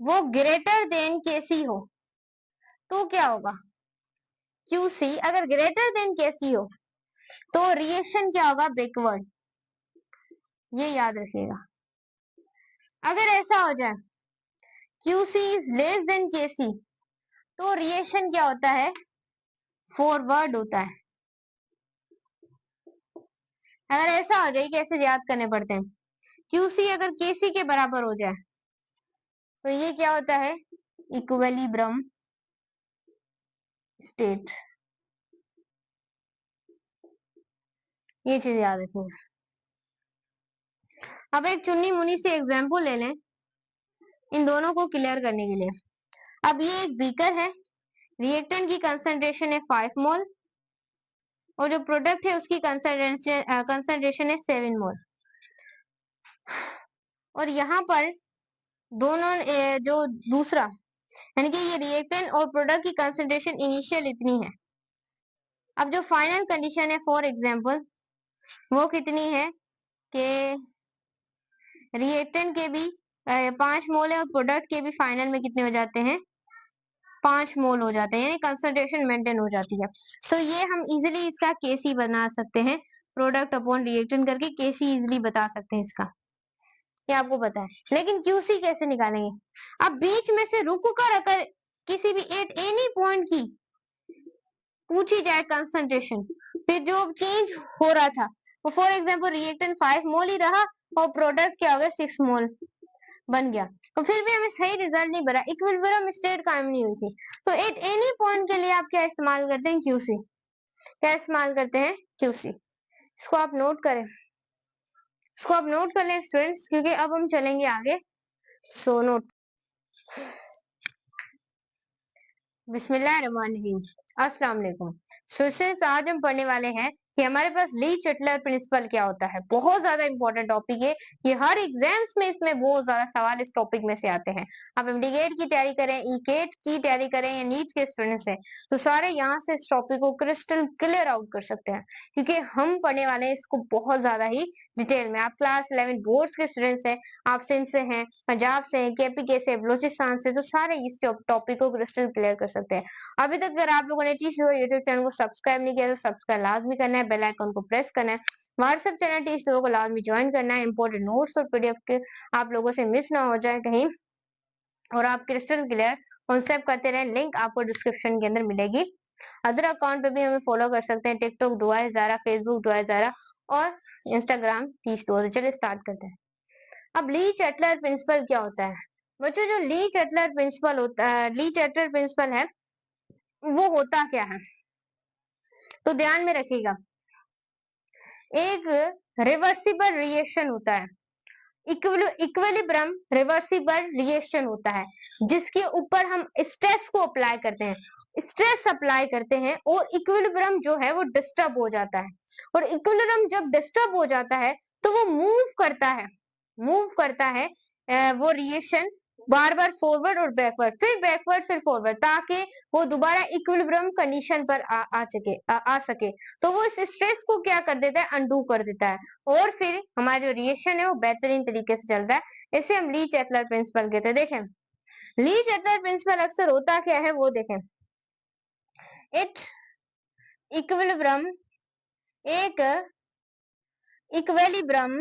वो ग्रेटर देन केसी हो तो क्या होगा, क्यूसी अगर ग्रेटर देन केसी हो तो रिएक्शन क्या होगा, बैकवर्ड। ये याद रखिएगा। अगर ऐसा हो जाए क्यूसी इज लेस देन केसी तो रिएक्शन क्या होता है, फॉरवर्ड होता है। अगर ऐसा हो जाए, कैसे याद करने पड़ते हैं, क्यूसी अगर केसी के बराबर हो जाए तो ये क्या होता है, इक्विलिब्रियम स्टेट। ये चीज याद रखनी है। अब एक चुन्नी मुनी से एग्जांपल ले लें इन दोनों को क्लियर करने के लिए। अब ये एक बीकर है, रिएक्टेंट की कंसंट्रेशन है 5 मोल और जो प्रोडक्ट है उसकी कंसंट्रेशन है 7 मोल। और यहाँ पर दोनों जो दूसरा यानी कि ये रिएक्टेंट और प्रोडक्ट की कंसंट्रेशन इनिशियल इतनी है। अब जो फाइनल कंडीशन है फॉर एग्जांपल वो कितनी है कि रिएक्टेंट के भी 5 मोल है और प्रोडक्ट के भी फाइनल में कितने हो जाते हैं, 5 मोल हो जाते हैं, यानी कंसंट्रेशन मेंटेन हो जाती है। सो ये हम इजीली इसका केसी बना सकते हैं, प्रोडक्ट अपॉन रिएक्टेंट करके केसी इजीली बता सकते हैं इसका, ये आपको पता है। लेकिन क्यूसी कैसे निकालेंगे, अब बीच में से रुक कर अगर किसी भी एट एनी पॉइंट की पूछी जाए कंसंट्रेशन, फिर जो चेंज हो रहा था वो फॉर एग्जांपल रिएक्टेंट 5 मोल ही रहा और प्रोडक्ट क्या हो गया 6 मोल बन गया, तो फिर भी हमें सही रिजल्ट नहीं बना, इक्विलिब्रियम स्टेट कायम नहीं हुई थी। तो एट एनी पॉइंट के लिए आप क्या इस्तेमाल करते हैं, क्यूसी। क्या इस्तेमाल करते हैं, क्यूसी। इसको आप नोट करें, इसको आप नोट कर लें स्टूडेंट्स, क्योंकि अब हम चलेंगे आगे। सो नोट, बिस्मिल्लाहिर्रहमानिर्रहीम, अस्सलाम वालेकुम। स्टूडेंट्स आज हम पढ़ने वाले हैं कि हमारे पास ली चटलर प्रिंसिपल क्या होता है। बहुत ज्यादा इंपॉर्टेंट टॉपिक है ये, हर एग्जाम्स में इसमें बहुत ज्यादा सवाल इस टॉपिक में से आते हैं। आप एमडीगेट की तैयारी करें, ईकेट की तैयारी करें या नीट के स्टूडेंट्स हैं तो सारे यहाँ से इस टॉपिक को क्रिस्टल क्लियर आउट कर सकते हैं, क्योंकि हम पढ़ने वाले हैं इसको बहुत ज्यादा ही डिटेल में। आप क्लास 11 बोर्ड्स के स्टूडेंट्स हैं, आप सिंध से हैं, पंजाब से हैं, केपीके से, बलोचिस्तान से, तो सारे इस टॉपिक को क्रिस्टल क्लियर कर सकते हैं। अभी तक अगर आप लोगों ने टीच दो यूट्यूब चैनल को सब्सक्राइब नहीं किया तो सब्सक्राइब लाजमी करना है, बेल आइकन को प्रेस करना है, व्हाट्सएप चैनल टीच दो को लाजमी ज्वाइन करना है, इंपॉर्टेंट नोट्स और पीडीएफ के आप लोगों से मिस ना हो जाए कहीं, और आप क्रिस्टल क्लियर कॉन्सेप्ट करते रहे। लिंक आपको डिस्क्रिप्शन के अंदर मिलेगी। अदर अकाउंट पे भी हमें फॉलो कर सकते हैं, टिकटॉक दुआ ज़ारा, फेसबुक दुआ ज़ारा और इंस्टाग्राम टीच दो। चलिए स्टार्ट करते हैं। अब ली चटलर प्रिंसिपल क्या होता है बच्चों, जो ली चटलर प्रिंसिपल होता है, ली चटलर प्रिंसिपल है वो होता क्या है, तो ध्यान में रखिएगा। एक रिवर्सिबल रिएक्शन होता है, इक्विलिब्रियम रिवर्सिबल रिएक्शन होता है, जिसके ऊपर हम स्ट्रेस को अप्लाई करते हैं, स्ट्रेस अप्लाई करते हैं और इक्विलिब्रियम जो है वो डिस्टर्ब हो जाता है। और इक्विलिब्रियम जब डिस्टर्ब हो जाता है तो वो मूव करता है वो रिएक्शन बार बार फॉरवर्ड और बैकवर्ड, फिर बैकवर्ड फिर फॉरवर्ड, ताकि वो दोबारा इक्विलिब्रियम कंडीशन पर आ सके। तो वो इस स्ट्रेस को क्या कर देता है, अनडू कर देता है, और फिर हमारा जो रिएक्शन है वो बेहतरीन तरीके से चलता है। इसे हम ली चैटलर प्रिंसिपल कहते हैं। देखें, ली चैटलर प्रिंसिपल अक्सर होता क्या है वो देखें। इट इक्विलिब्रियम एक इक्विलिब्रियम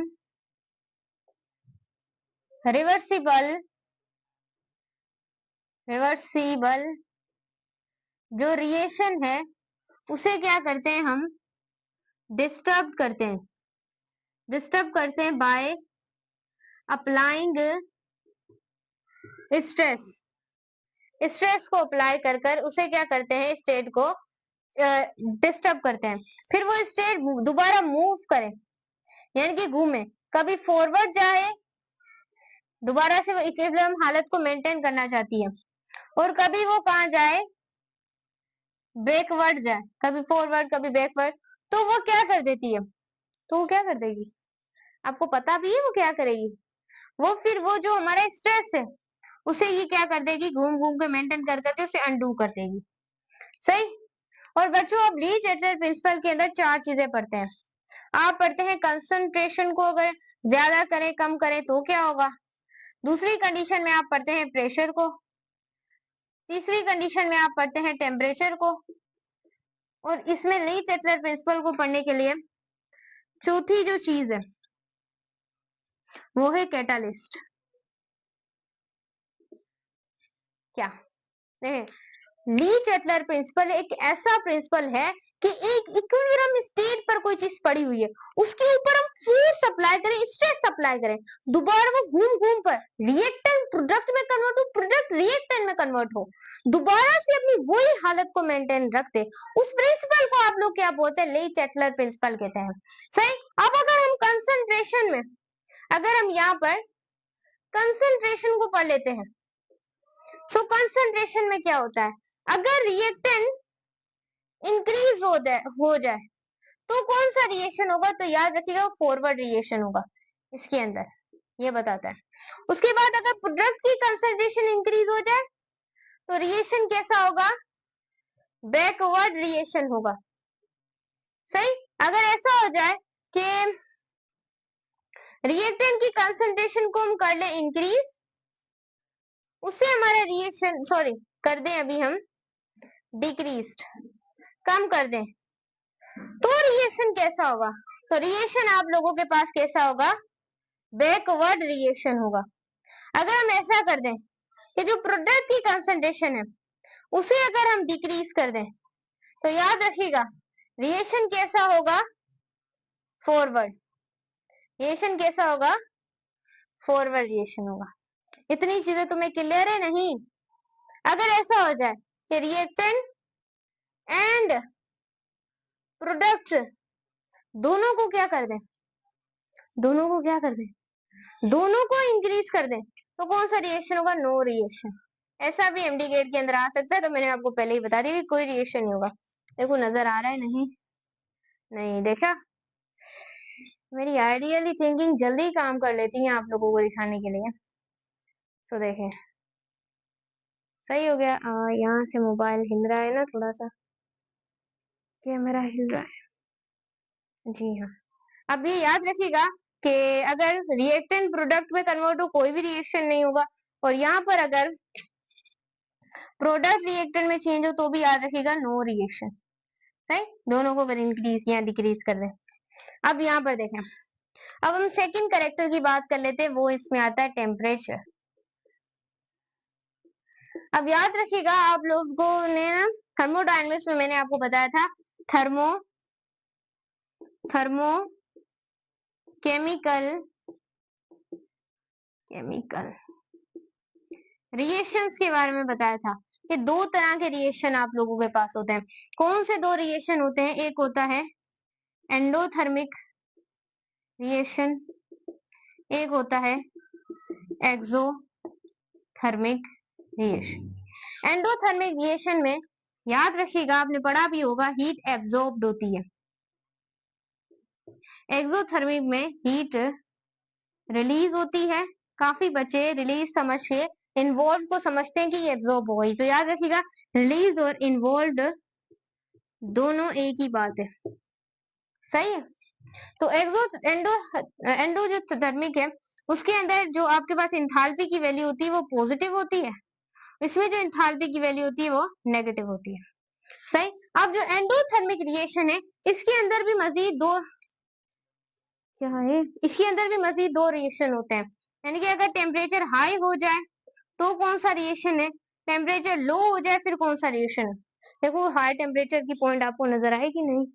रिवर्सिबल जो रिएक्शन है उसे क्या करते हैं, हम डिस्टर्ब करते हैं बाय अप्लाइंग स्ट्रेस को अप्लाई कर उसे क्या करते हैं, स्टेट को डिस्टर्ब करते हैं। फिर वो स्टेट दोबारा मूव करे, यानी कि घूमे, कभी फॉरवर्ड जाए, दोबारा से वो इक्विलिब्रियम हालत को मेंटेन करना चाहती है, और कभी वो कहाँ जाए, बैकवर्ड जाए, कभी फॉरवर्ड कभी बैकवर्ड। तो वो क्या कर देती है, तो वो क्या कर देगी, आपको पता भी है वो क्या करेगी, वो फिर वो जो हमारा स्ट्रेस है उसे ये क्या कर देगी, घूम घूम के मेंटेन करके उसे अनडू कर देगी। सही। और बच्चों, आप ली चैटलर प्रिंसिपल के अंदर 4 चीजें पढ़ते हैं। आप पढ़ते हैं कंसंट्रेशन को अगर ज्यादा करें कम करें तो क्या होगा, दूसरी कंडीशन में आप पढ़ते हैं प्रेशर को, तीसरी कंडीशन में आप पढ़ते हैं टेम्परेचर को, और इसमें ली चैटलर प्रिंसिपल को पढ़ने के लिए चौथी जो चीज है वो है कैटालिस्ट। क्या देखें, ली चैटलर प्रिंसिपल एक ऐसा प्रिंसिपल है कि एक इक्विलिब्रियम स्टेट पर कोई चीज पड़ी हुई है, उसके ऊपर हम फोर्स अप्लाई करें, स्ट्रेस अप्लाई करें, दोबारा वो घूम घूम कर रिएक्टेंट प्रोडक्ट में कन्वर्ट हो, प्रोडक्ट रिएक्टेंट में कन्वर्ट हो, दोबारा से अपनी वही हालत को मेंटेन रखते, उस प्रिंसिपल को आप लोग क्या बोलते हैं, ली चैटलर प्रिंसिपल कहते हैं। सही। अब अगर हम कंसंट्रेशन में, अगर हम यहाँ पर कंसंट्रेशन को पढ़ लेते हैं, सो कंसंट्रेशन में क्या होता है, अगर रिएक्टेंट इंक्रीज हो जाए तो कौन सा रिएक्शन होगा, तो याद रखिएगा फॉरवर्ड रिएक्शन होगा इसके अंदर, ये बताता है। उसके बाद अगर प्रोडक्ट की कंसंट्रेशन इंक्रीज हो जाए तो रिएक्शन कैसा होगा, बैकवर्ड रिएक्शन होगा। सही। अगर ऐसा हो जाए कि रिएक्टेंट की कंसंट्रेशन को हम कर ले इंक्रीज, उससे हमारा रिएक्शन कर दें अभी हम डिक्रीज्ड, कम कर दें, तो रिएक्शन कैसा होगा, तो रिएक्शन आप लोगों के पास कैसा होगा, बैकवर्ड रिएक्शन होगा। अगर हम ऐसा कर दें कि जो प्रोडक्ट की कंसंट्रेशन है उसे अगर हम डिक्रीज कर दें, तो याद रखिएगा रिएक्शन कैसा होगा, फॉरवर्ड रिएक्शन कैसा होगा, फॉरवर्ड रिएक्शन होगा। इतनी चीजें तुम्हें क्लियर है नहीं। अगर ऐसा हो जाए कि रिएक्टेंट एंड प्रोडक्ट दोनों को क्या कर दें, दोनों को इंक्रीज कर दें, तो कौन सा रिएक्शन होगा, नो रिएक्शन। ऐसा भी एमडी गेट के अंदर आ सकता है, तो मैंने आपको पहले ही बता दिया कि कोई रिएक्शन नहीं होगा। देखो नजर आ रहा है, नहीं नहीं देखा, मेरी आइडियली थिंकिंग जल्दी काम कर लेती है आप लोगों को दिखाने के लिए। सो देखें, सही हो गया। यहाँ से मोबाइल हिल रहा है ना, थोड़ा सा कैमरा हिल रहा है। जी हाँ, अब ये याद रखिएगा कि अगर रिएक्टेंट प्रोडक्ट में कन्वर्ट हो कोई भी रिएक्शन नहीं होगा, और यहाँ पर अगर प्रोडक्ट रिएक्टेंट में चेंज हो तो भी याद रखिएगा नो रिएक्शन। सही। दोनों को अगर इंक्रीज या डिक्रीज कर दें। अब यहाँ पर देखें, अब हम सेकंड कैरेक्टर की बात कर लेते हैं, वो इसमें आता है टेम्परेचर। अब याद रखिएगा आप लोगों ने ना थर्मोडायनेमिक्स में मैंने आपको बताया था थर्मो केमिकल रिएक्शंस के बारे में बताया था कि 2 तरह के रिएक्शन आप लोगों के पास होते हैं। कौन से 2 रिएक्शन होते हैं, एक होता है एंडोथर्मिक रिएक्शन, एक होता है एक्सोथर्मिक रिएक्शन। एंडोथर्मिक रिएक्शन में याद रखिएगा, आपने पढ़ा भी होगा, हीट एब्जॉर्ब्ड होती है। एक्सोथर्मिक में हीट रिलीज होती है। काफी बच्चे रिलीज समझ के इन्वॉल्व को समझते हैं कि ये एब्जॉर्ब हो गई, तो याद रखिएगा रिलीज और इन्वॉल्व दोनों एक ही बात है। सही है। तो एंडो जो थर्मिक है उसके अंदर जो आपके पास इंथाल्पी की वैल्यू होती है वो पॉजिटिव होती है, इसमें जो इंथाल्पी की वैल्यू होती है वो नेगेटिव होती है। सही। अब जो एंडोथर्मिक रिएक्शन है इसके अंदर भी मजीद दो क्या है, इसके अंदर भी मजीद दो रिएक्शन होते हैं। यानी कि अगर टेम्परेचर हाई हो जाए तो कौन सा रिएक्शन है, टेम्परेचर लो हो जाए फिर कौन सा रिएक्शन है। देखो हाई टेम्परेचर की पॉइंट आपको नजर आएगी नहीं,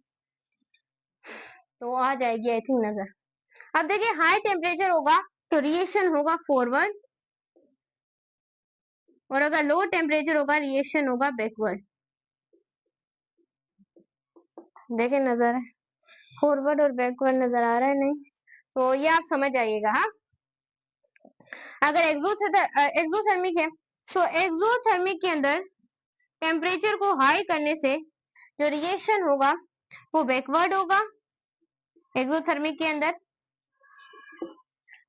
तो आ जाएगी आई थिंक नजर। अब देखिए हाई टेम्परेचर होगा तो रिएक्शन होगा फॉरवर्ड, और अगर लो टेम्परेचर होगा रिएक्शन होगा बैकवर्ड। देखे नजर है, फॉरवर्ड और बैकवर्ड नजर आ रहा है नहीं, तो ये आप समझ आइएगा। हाँ, अगर एक्सोथर्मिक है, सो एक्सोथर्मिक के अंदर टेम्परेचर को हाई करने से जो रिएक्शन होगा वो बैकवर्ड होगा एक्सोथर्मिक के अंदर,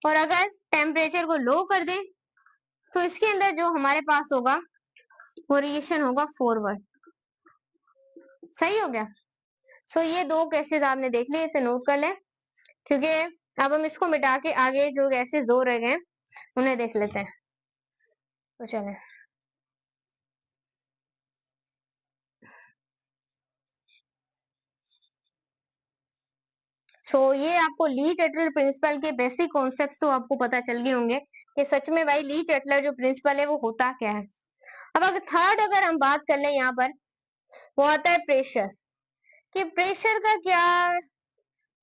और अगर टेम्परेचर को लो कर दें तो इसके अंदर जो हमारे पास होगा वो रिएक्शन होगा फॉरवर्ड। सही हो गया। सो ये दो केसेस आपने देख लिए, इसे नोट कर लें, क्योंकि अब हम इसको मिटा के आगे जो गैसेस दो रह गए उन्हें देख लेते हैं। तो चले, ये आपको ली चैटलर प्रिंसिपल के बेसिक कॉन्सेप्ट्स तो आपको पता चल गए होंगे कि सच में भाई ली चैटलर जो प्रिंसिपल है वो होता क्या है। अब अगर थर्ड अगर हम बात कर लें यहाँ पर, वो आता है प्रेशर, कि प्रेशर का क्या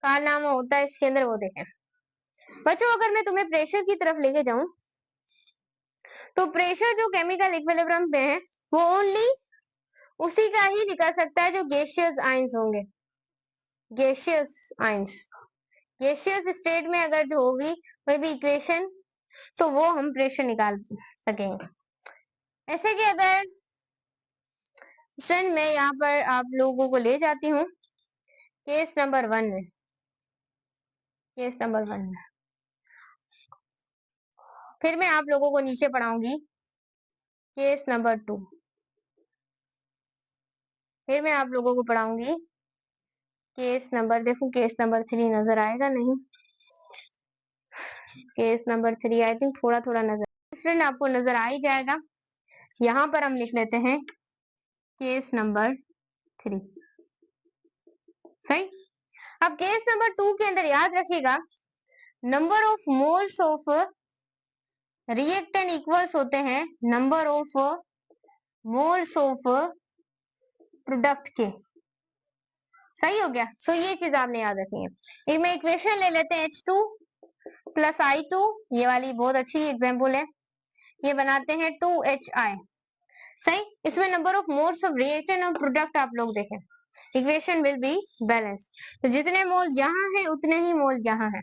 कारनामा होता है इसके अंदर, वो देखें। बच्चों अगर मैं तुम्हें प्रेशर की तरफ लेके जाऊं तो प्रेशर जो केमिकल इक्विलिब्रियम पे है वो ओनली उसी का ही दिखा सकता है जो गैसियस आयंस होंगे। गैसियस आयंस, गैसियस स्टेट में अगर जो होगी कोई भी इक्वेशन तो वो हम प्रेशर निकाल सकेंगे। ऐसे कि अगर स्टूडेंट मैं यहाँ पर आप लोगों को ले जाती हूँ केस नंबर 1 में, केस नंबर 1 में, फिर मैं आप लोगों को नीचे पढ़ाऊंगी केस नंबर 2, फिर मैं आप लोगों को पढ़ाऊंगी केस नंबर, देखो केस नंबर 3 नजर आएगा नहीं, केस नंबर 3 आई थिंक थोड़ा थोड़ा नजर, स्टूडेंट आपको नजर आ ही जाएगा। यहाँ पर हम लिख लेते हैं केस नंबर 3। सही। अब केस नंबर 2 के अंदर याद रखिएगा number of moles of reactant equals होते हैं number of moles of product के। सही हो गया। ये चीज आपने याद रखनी है। एक में इक्वेशन ले लेते हैं H2 प्लस I2, ये वाली बहुत अच्छी एग्जाम्पल है, ये बनाते हैं 2HI। सही। इसमें number of moles of reactant और प्रोडक्ट आप लोग देखें, इक्वेशन विल बी बैलेंस, तो जितने मोल यहाँ है उतने ही मोल यहाँ है।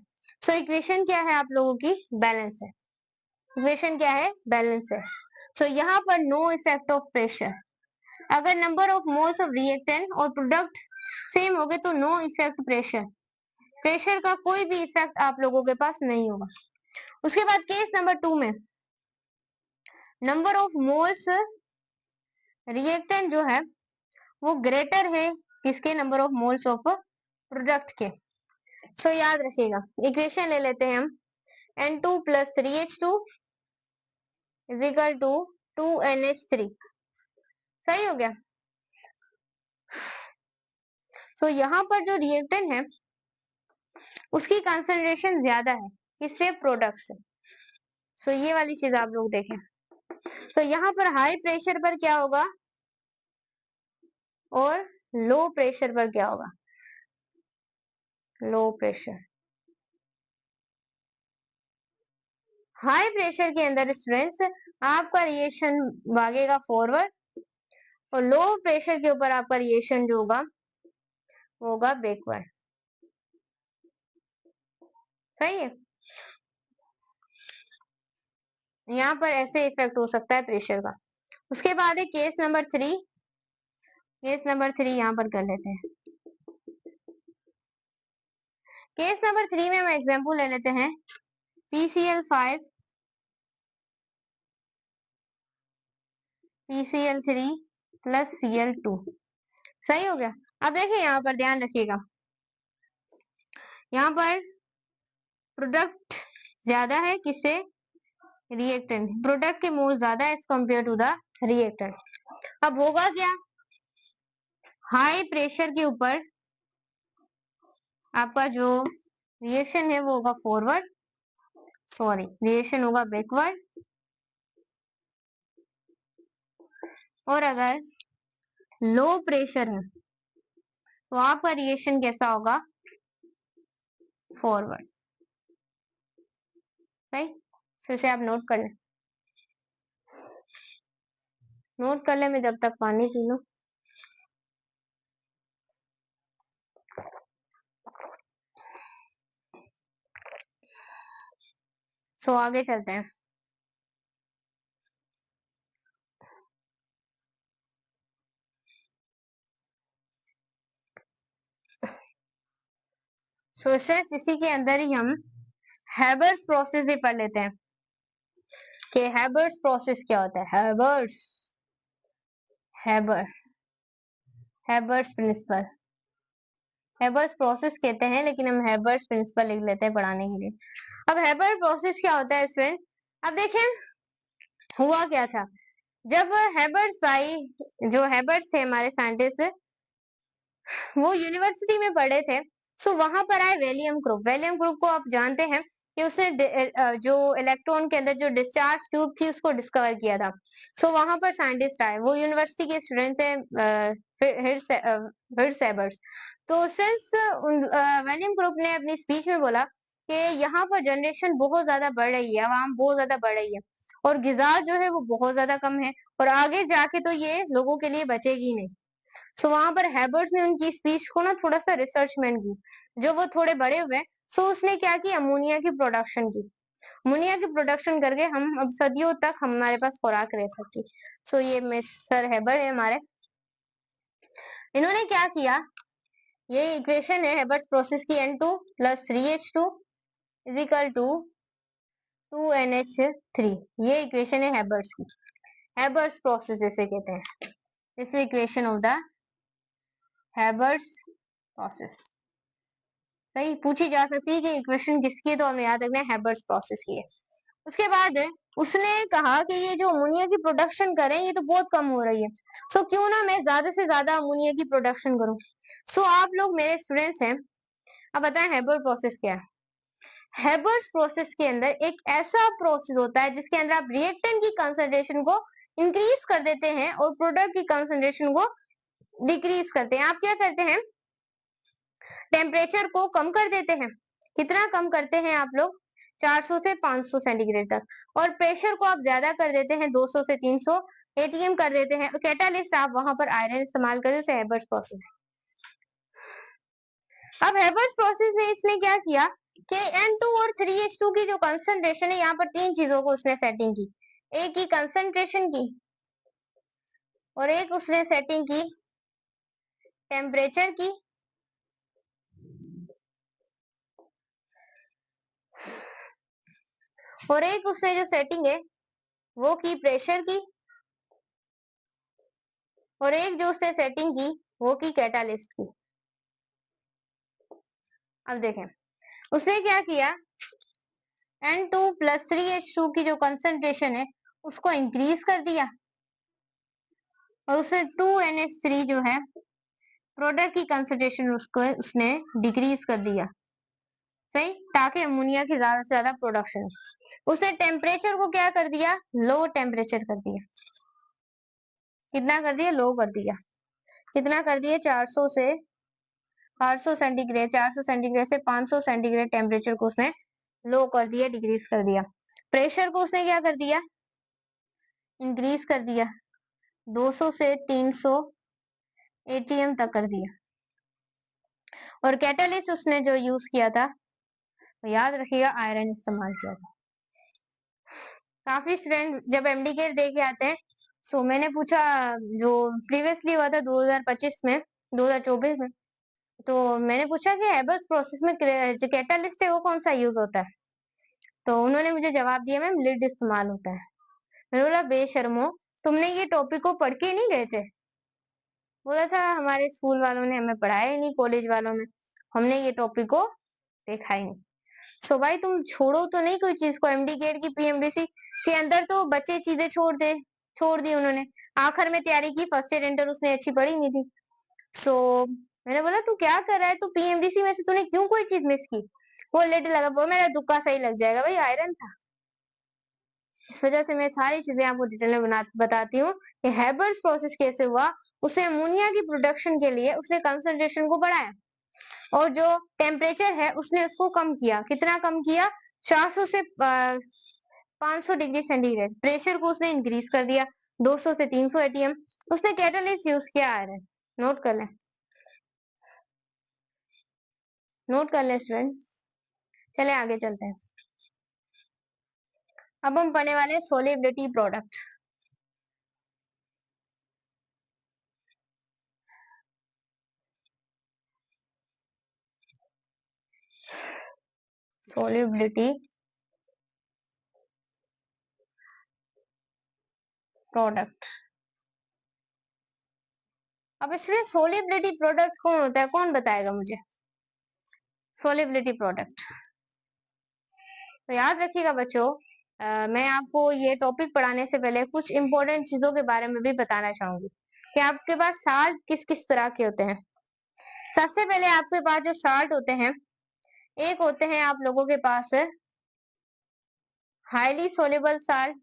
इक्वेशन क्या है आप लोगों की, बैलेंस है। इक्वेशन क्या है, बैलेंस है। यहाँ पर नो इफेक्ट ऑफ प्रेशर, अगर number of moles of reactant और प्रोडक्ट सेम हो गए तो नो इफेक्ट प्रेशर, प्रेशर का कोई भी इफेक्ट आप लोगों के पास नहीं होगा। उसके बाद केस नंबर 2 में नंबर ऑफ मोल्स रिएक्टेंट जो है वो ग्रेटर है किसके, number of moles of product के। याद रखिएगा इक्वेशन ले लेते हैं हम N2 plus 3H2 is equal to 2NH3। सही हो गया। यहाँ पर जो रिएक्टेंट है उसकी कंसंट्रेशन ज्यादा है किससे, प्रोडक्ट से। ये वाली चीज आप लोग देखें। यहाँ पर हाई प्रेशर पर क्या होगा और लो प्रेशर पर क्या होगा, लो प्रेशर। हाई प्रेशर के अंदर स्टूडेंट्स आपका रिएक्शन भागेगा फॉरवर्ड, और लो प्रेशर के ऊपर आपका रिएक्शन जो होगा वो होगा बैकवर्ड। सही है। यहाँ पर ऐसे इफेक्ट हो सकता है प्रेशर का। उसके बाद है केस नंबर 3। केस नंबर 3 यहाँ पर कर लेते हैं। केस नंबर 3 में हम एग्जाम्पल ले लेते हैं PCl5 PCl3 प्लस Cl2। सही हो गया। अब देखिए यहाँ पर ध्यान रखिएगा, यहाँ पर प्रोडक्ट ज्यादा है किससे, रिएक्टेंट। प्रोडक्ट के मोल ज्यादा है as compare to the reactant. अब होगा क्या, हाई प्रेशर के ऊपर आपका जो रिएक्शन है वो होगा फॉरवर्ड, सॉरी रिएक्शन होगा बैकवर्ड, और अगर लो प्रेशर है तो आपका रिएक्शन कैसा होगा, फॉरवर्ड। सही, तो इसे आप नोट कर लें। नोट कर ले, मैं जब तक पानी पी लूं। सो आगे चलते हैं। सोशल इसी के अंदर ही हम हैबर्स प्रोसेस भी पढ़ लेते हैं कि हैबर्स प्रोसेस क्या होता है। हैबर्स प्रिंसिपल, हैबर्स प्रोसेस कहते हैं, लेकिन हम हैबर्स प्रिंसिपल लिख लेते हैं पढ़ाने के लिए। अब हैबर प्रोसेस क्या होता है स्टूडेंट, अब देखें हुआ क्या था। जब हैबर्स भाई, जो हैबर्स थे हमारे साइंटिस्ट, वो यूनिवर्सिटी में पढ़े थे। सो वहां पर आए वेलियम ग्रुप। वेलियम ग्रुप को आप जानते हैं कि उसने जो इलेक्ट्रॉन के अंदर जो डिस्चार्ज ट्यूब थी उसको डिस्कवर किया था। सो वहां पर साइंटिस्ट आए, वो यूनिवर्सिटी के स्टूडेंट थे, हिर्स तो सिंस वेलियम ग्रुप ने अपनी स्पीच में बोला कि यहाँ पर जनरेशन बहुत ज्यादा बढ़ रही है, आवाम बहुत ज्यादा बढ़ रही है, और गिजा जो है वो बहुत ज्यादा कम है, और आगे जाके तो ये लोगों के लिए बचेगी नहीं। सो वहां पर हैबर्ट्स ने उनकी स्पीच को ना थोड़ा सा रिसर्चमेंट की। जो वो थोड़े बड़े हुए, सो उसने क्या की, अमोनिया की प्रोडक्शन की। अमोनिया की प्रोडक्शन करके हम अब सदियों तक हमारे पास खुराक रह सकती। सो ये मिस्टर हैबर है हमारे, इन्होंने क्या किया, ये इक्वेशन है हैबर्ट्स प्रोसेस की, N2 plus 3H2 is equal to 2NH3। ये इक्वेशन है हैबर्ट्स की, हैबर्ट्स प्रोसेस जैसे कहते हैं। This is equation of the Haber's process. सही, पूछी जा सकती है कि इक्वेशन किसकी है, तो हमें याद रखना है हैबर्ट्स प्रोसेस की है। उसके बाद उसने कहा कि ये जो अमोनिया की प्रोडक्शन करें ये तो बहुत कम हो रही है, सो क्यों ना मैं ज्यादा से ज्यादा अमोनिया की प्रोडक्शन करूं। सो आप लोग मेरे स्टूडेंट्स हैं, अब बताएं हैबर प्रोसेस क्या है। हैबर्स प्रोसेस के अंदर एक ऐसा प्रोसेस होता है जिसके अंदर आप रिएक्टेंट की कंसंट्रेशन को इंक्रीज कर देते हैं और प्रोडक्ट की कंसंट्रेशन को डिक्रीज करते हैं। आप क्या करते हैं, टेम्परेचर को कम कर देते हैं। कितना कम करते हैं आप लोग, 400 से 500 सेंटीग्रेड तक, और प्रेशर को आप ज्यादा कर देते हैं, 200 से 300 ATM कर देते हैं। कैटालिस्ट आप वहां पर आयरन इस्तेमाल करते हैं, हैबर्स प्रोसेस। अब हैबर्स प्रोसेस ने इसने क्या किया कि N2 और 3H2 की जो कंसंट्रेशन है, यहाँ पर तीन चीजों को उसने सेटिंग की। एक की कंसंट्रेशन की, और एक उसने सेटिंग की टेम्परेचर की, और एक उसने जो सेटिंग है वो की प्रेशर की, और एक जो उसने सेटिंग की वो की कैटालिस्ट की। अब देखें उसने क्या किया, N2 प्लस 3H2 की जो कंसंट्रेशन है उसको इंक्रीज कर दिया, और उसने 2NH3 जो है प्रोडक्ट की कंसंट्रेशन उसको उसने डिक्रीज कर दिया। सही, ताकि अमोनिया की ज्यादा से ज्यादा प्रोडक्शन। उसने टेम्परेचर को क्या कर दिया, लो टेम्परेचर कर दिया। कितना कर दिया, लो कर दिया। कितना कर दिया, 400 से 800 सेंटीग्रेड, 400 सेंटीग्रेड से 500 सेंटीग्रेड टेम्परेचर को उसने लो कर दिया, डिक्रीज कर दिया। प्रेशर को उसने क्या कर दिया, इंक्रीज कर दिया, 200 से 300 ATM तक कर दिया। और कैटालिस्ट उसने जो यूज किया था, तो याद रखिएगा आयरन इस्तेमाल किया था। काफी स्टूडेंट जब एमडी के दे के आते हैं, सो मैंने पूछा जो प्रीवियसली हुआ था 2025 में, 2024 में, तो मैंने पूछा कि हेबर्स प्रोसेस में जो कैटालिस्ट है वो कौन सा यूज होता है? तो उन्होंने मुझे जवाब दिया, मैम लीड इस्तेमाल होता है। मैंने बोला बेशर्मो, तुमने ये टॉपिक को पढ़ के नहीं गए थे? बोला था हमारे स्कूल वालों ने हमें पढ़ाया ही नहीं, कॉलेज वालों में हमने ये टॉपिक को देखा ही नहीं। सो भाई तुम छोड़ो तो नहीं कोई चीज को, एमडी गेट की पीएमडीसी के अंदर तो बच्चे चीजें छोड़ दी उन्होंने। आखिर में तैयारी की, फर्स्ट ईयर इंटर उसने अच्छी पढ़ी नहीं थी। सो मैंने बोला तू क्या कर रहा है, तू पीएमडीसी में से तूने क्यों कोई चीज मिस की? वो लेटे लगा, वो मेरा तुक्का सही लग जाएगा भाई, आयरन था। इस वजह से मैं सारी चीजें आपको डिटेल में बताती हूँ कि हेबर्स प्रोसेस कैसे हुआ। उसे अमोनिया की प्रोडक्शन के लिए उसने कंसंट्रेशन को बढ़ाया और जो टेम्परेचर है उसने उसको कम किया। कितना कम किया? 400 से 500 डिग्री सेंटीग्रेड। प्रेशर को उसने इंक्रीज कर दिया 200 से 300 एटीएम। उसने कैटलिस्ट यूज किया आयरन। नोट कर लें, नोट कर लें स्टूडेंट्स। चले आगे चलते हैं। अब हम पढ़ने वाले हैं सोलिबिलिटी प्रोडक्ट। Solubility product. अब इसमें सोलिबिलिटी प्रोडक्ट कौन होता है, कौन बताएगा मुझे? सोलिबिलिटी प्रोडक्ट तो याद रखिएगा बच्चों, मैं आपको ये टॉपिक पढ़ाने से पहले कुछ इंपॉर्टेंट चीजों के बारे में भी बताना चाहूंगी कि आपके पास साल्ट किस किस तरह के होते हैं। सबसे पहले आपके पास जो साल्ट होते हैं, एक होते हैं आप लोगों के पास हाईली सोल्युबल साल्ट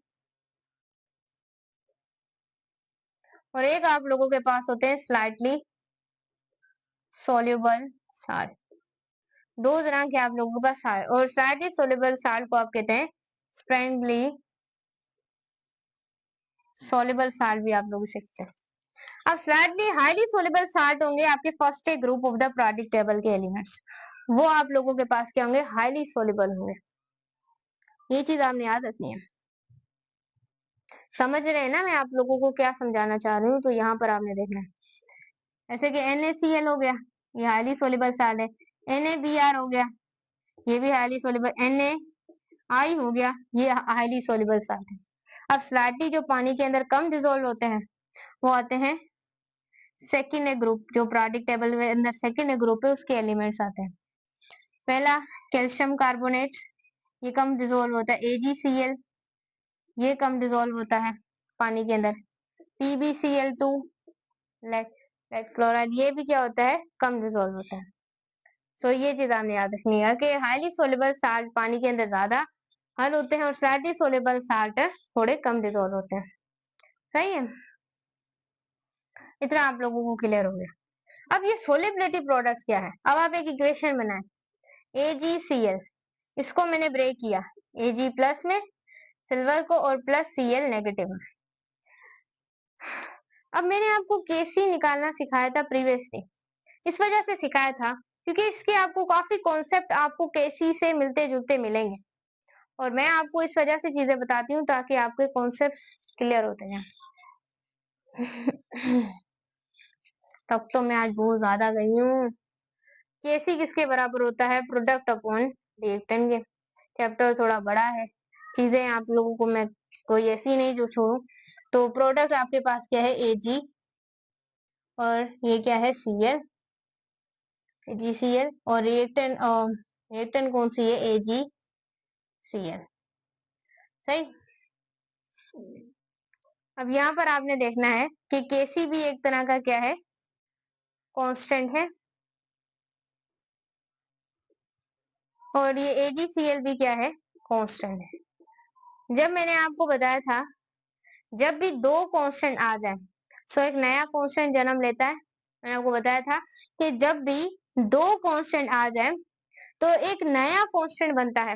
और एक आप लोगों के पास होते हैं स्लाइटली सोल्युबल साल्ट। दो तरह के आप लोगों के पास साल्ट, और स्लाइटली सोल्युबल साल्ट को आप कहते हैं स्प्रेंगली सोल्युबल साल्ट भी आप लोग सीखते हैं। अब स्लाइटली हाईली सोल्युबल साल्ट होंगे आपके first group of the periodic table के एलिमेंट्स। वो आप लोगों के पास क्या होंगे? हाईली सोल्युबल होंगे। ये चीज आपने याद रखनी है। समझ रहे हैं ना मैं आप लोगों को क्या समझाना चाह रही हूँ? तो यहाँ पर आपने देखना है, जैसे कि NaCl हो गया, ये हाईली सोल्युबल साल्ट है। NaBr हो गया, ये भी हाईली सोल्युबल। NaI हो गया, ये हाईली सोल्युबल साल्ट है। अब स्लाइटली जो पानी के अंदर कम डिजोल्व होते हैं वो आते हैं सेकेंड ग्रुप, जो पीरियोडिक टेबल में अंदर सेकेंड ग्रुप है उसके एलिमेंट्स आते हैं। पहला कैल्शियम कार्बोनेट, ये कम डिजोल्व होता है। AgCl, ये कम डिजोल्व होता है पानी के अंदर। PbCl2, लेड क्लोराइड, ये भी क्या होता है? कम डिजोल्व होता है। सो ये चीज आपने याद रखनी है कि हाईली सोल्युबल साल्ट पानी के अंदर ज्यादा हल होते हैं और स्लाइटली सोल्युबल साल्ट थोड़े कम डिजोल्व होते हैं। सही है, इतना आप लोगों को क्लियर हो गया। अब ये सोलिबिलिटी प्रोडक्ट क्या है? अब आप एक इक्वेशन बनाएं, AgCl, इसको मैंने ब्रेक किया Ag प्लस में सिल्वर को और प्लस Cl नेगेटिव में। अब मैंने आपको Kc निकालना सिखाया था प्रीवियसली, इस वजह से सिखाया था क्योंकि इसके आपको काफी कॉन्सेप्ट आपको Kc से मिलते जुलते मिलेंगे और मैं आपको इस वजह से चीजें बताती हूँ ताकि आपके कॉन्सेप्ट क्लियर होते जाएं। तब तो मैं आज बहुत ज्यादा गई हूँ। Kc किसके बराबर होता है? प्रोडक्ट अपॉन रिएक्टेंट के। चैप्टर थोड़ा बड़ा है, चीजें आप लोगों को मैं कोई ऐसी नहीं जो छोड़ू। तो प्रोडक्ट आपके पास क्या है? Ag और ये क्या है? Cl, AgCl, और रिएक्टेंट कौन सी है? AgCl। सही। अब यहाँ पर आपने देखना है कि Kc भी एक तरह का क्या है? कांस्टेंट है, और ये AgCl भी क्या है? कांस्टेंट है। जब मैंने आपको बताया था जब भी दो कांस्टेंट आ जाए सो एक नया कांस्टेंट जन्म लेता है। मैंने आपको बताया था कि जब भी दो कांस्टेंट आ जाए तो एक नया कांस्टेंट बनता है।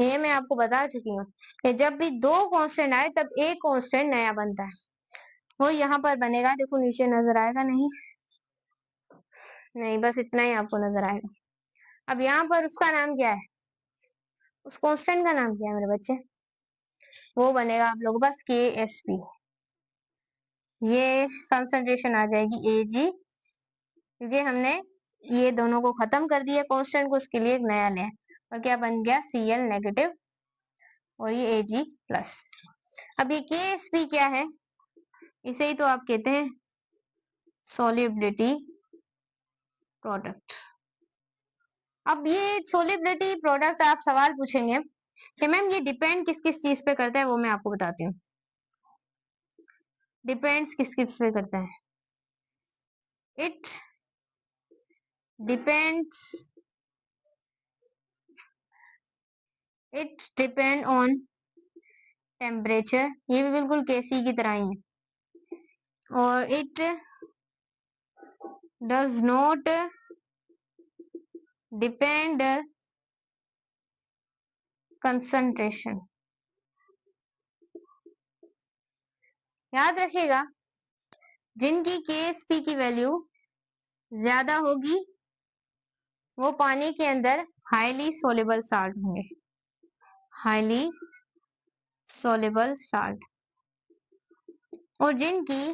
ये मैं आपको बता चुकी हूँ कि जब भी दो कांस्टेंट आए तब एक कांस्टेंट नया बनता है। वो यहाँ पर बनेगा, देखो नीचे नजर आएगा? नहीं, नहीं, बस इतना ही आपको नजर आएगा। अब यहाँ पर उसका नाम क्या है? उस कांस्टेंट का नाम क्या है मेरे बच्चे? वो बनेगा आप लोगों के पास KSP। ये कंसंट्रेशन आ जाएगी Ag, क्योंकि हमने ये दोनों को खत्म कर दिया कांस्टेंट को, उसके लिए एक नया लें, और क्या बन गया Cl नेगेटिव और ये Ag प्लस। अब ये KSP क्या है, इसे ही तो आप कहते हैं सोल्युबिलिटी प्रोडक्ट। अब ये सोल्युबिलिटी प्रोडक्ट आप सवाल पूछेंगे कि मैम ये डिपेंड किस किस चीज पे करता है, वो मैं आपको बताती हूँ। डिपेंड्स किस किस पे करता है? इट डिपेंड्स ऑन टेम्परेचर, ये भी बिल्कुल केसी की तरह ही है। और it does not depend concentration. याद रखिएगा, जिनकी KSP की वैल्यू ज्यादा होगी वो पानी के अंदर हाईली सोलेबल साल्ट होंगे, हाईली सोलेबल साल्ट। और जिनकी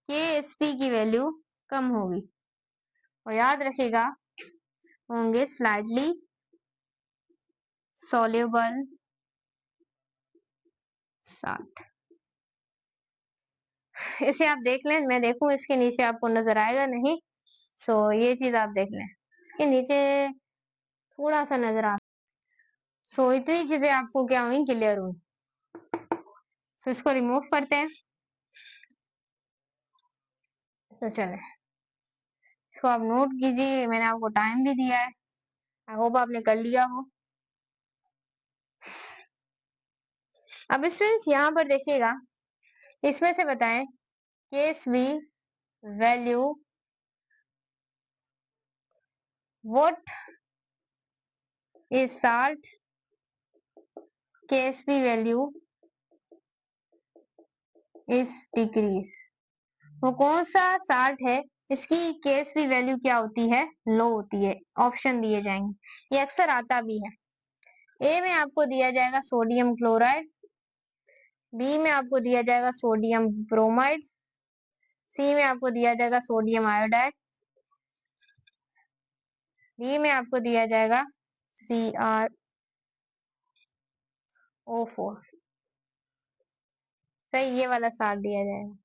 KSP की वैल्यू कम होगी और याद रखिएगा होंगे स्लाइटली सोल्यूबल साल्ट। इसे आप देख लें, मैं देखूं इसके नीचे आपको नजर आएगा नहीं, सो ये चीज आप देख लें, इसके नीचे थोड़ा सा नजर आ, सो इतनी चीजें आपको क्या हुई, क्लियर हुई। सो इसको रिमूव करते हैं। तो चले, इसको आप नोट कीजिए, मैंने आपको टाइम भी दिया है, आई होप आपने कर लिया हो। अब स्टूडेंट्स यहाँ पर देखिएगा, इसमें से बताएं KSP value, what is salt, KSP value is decrease. वो कौन सा साल्ट है, इसकी KSP वैल्यू क्या होती है, लो होती है। ऑप्शन दिए जाएंगे, ये अक्सर आता भी है। ए में आपको दिया जाएगा सोडियम क्लोराइड, बी में आपको दिया जाएगा सोडियम ब्रोमाइड, सी में आपको दिया जाएगा सोडियम आयोडाइड, डी में आपको दिया जाएगा CrO4। सही, ये वाला साल्ट दिया जाएगा।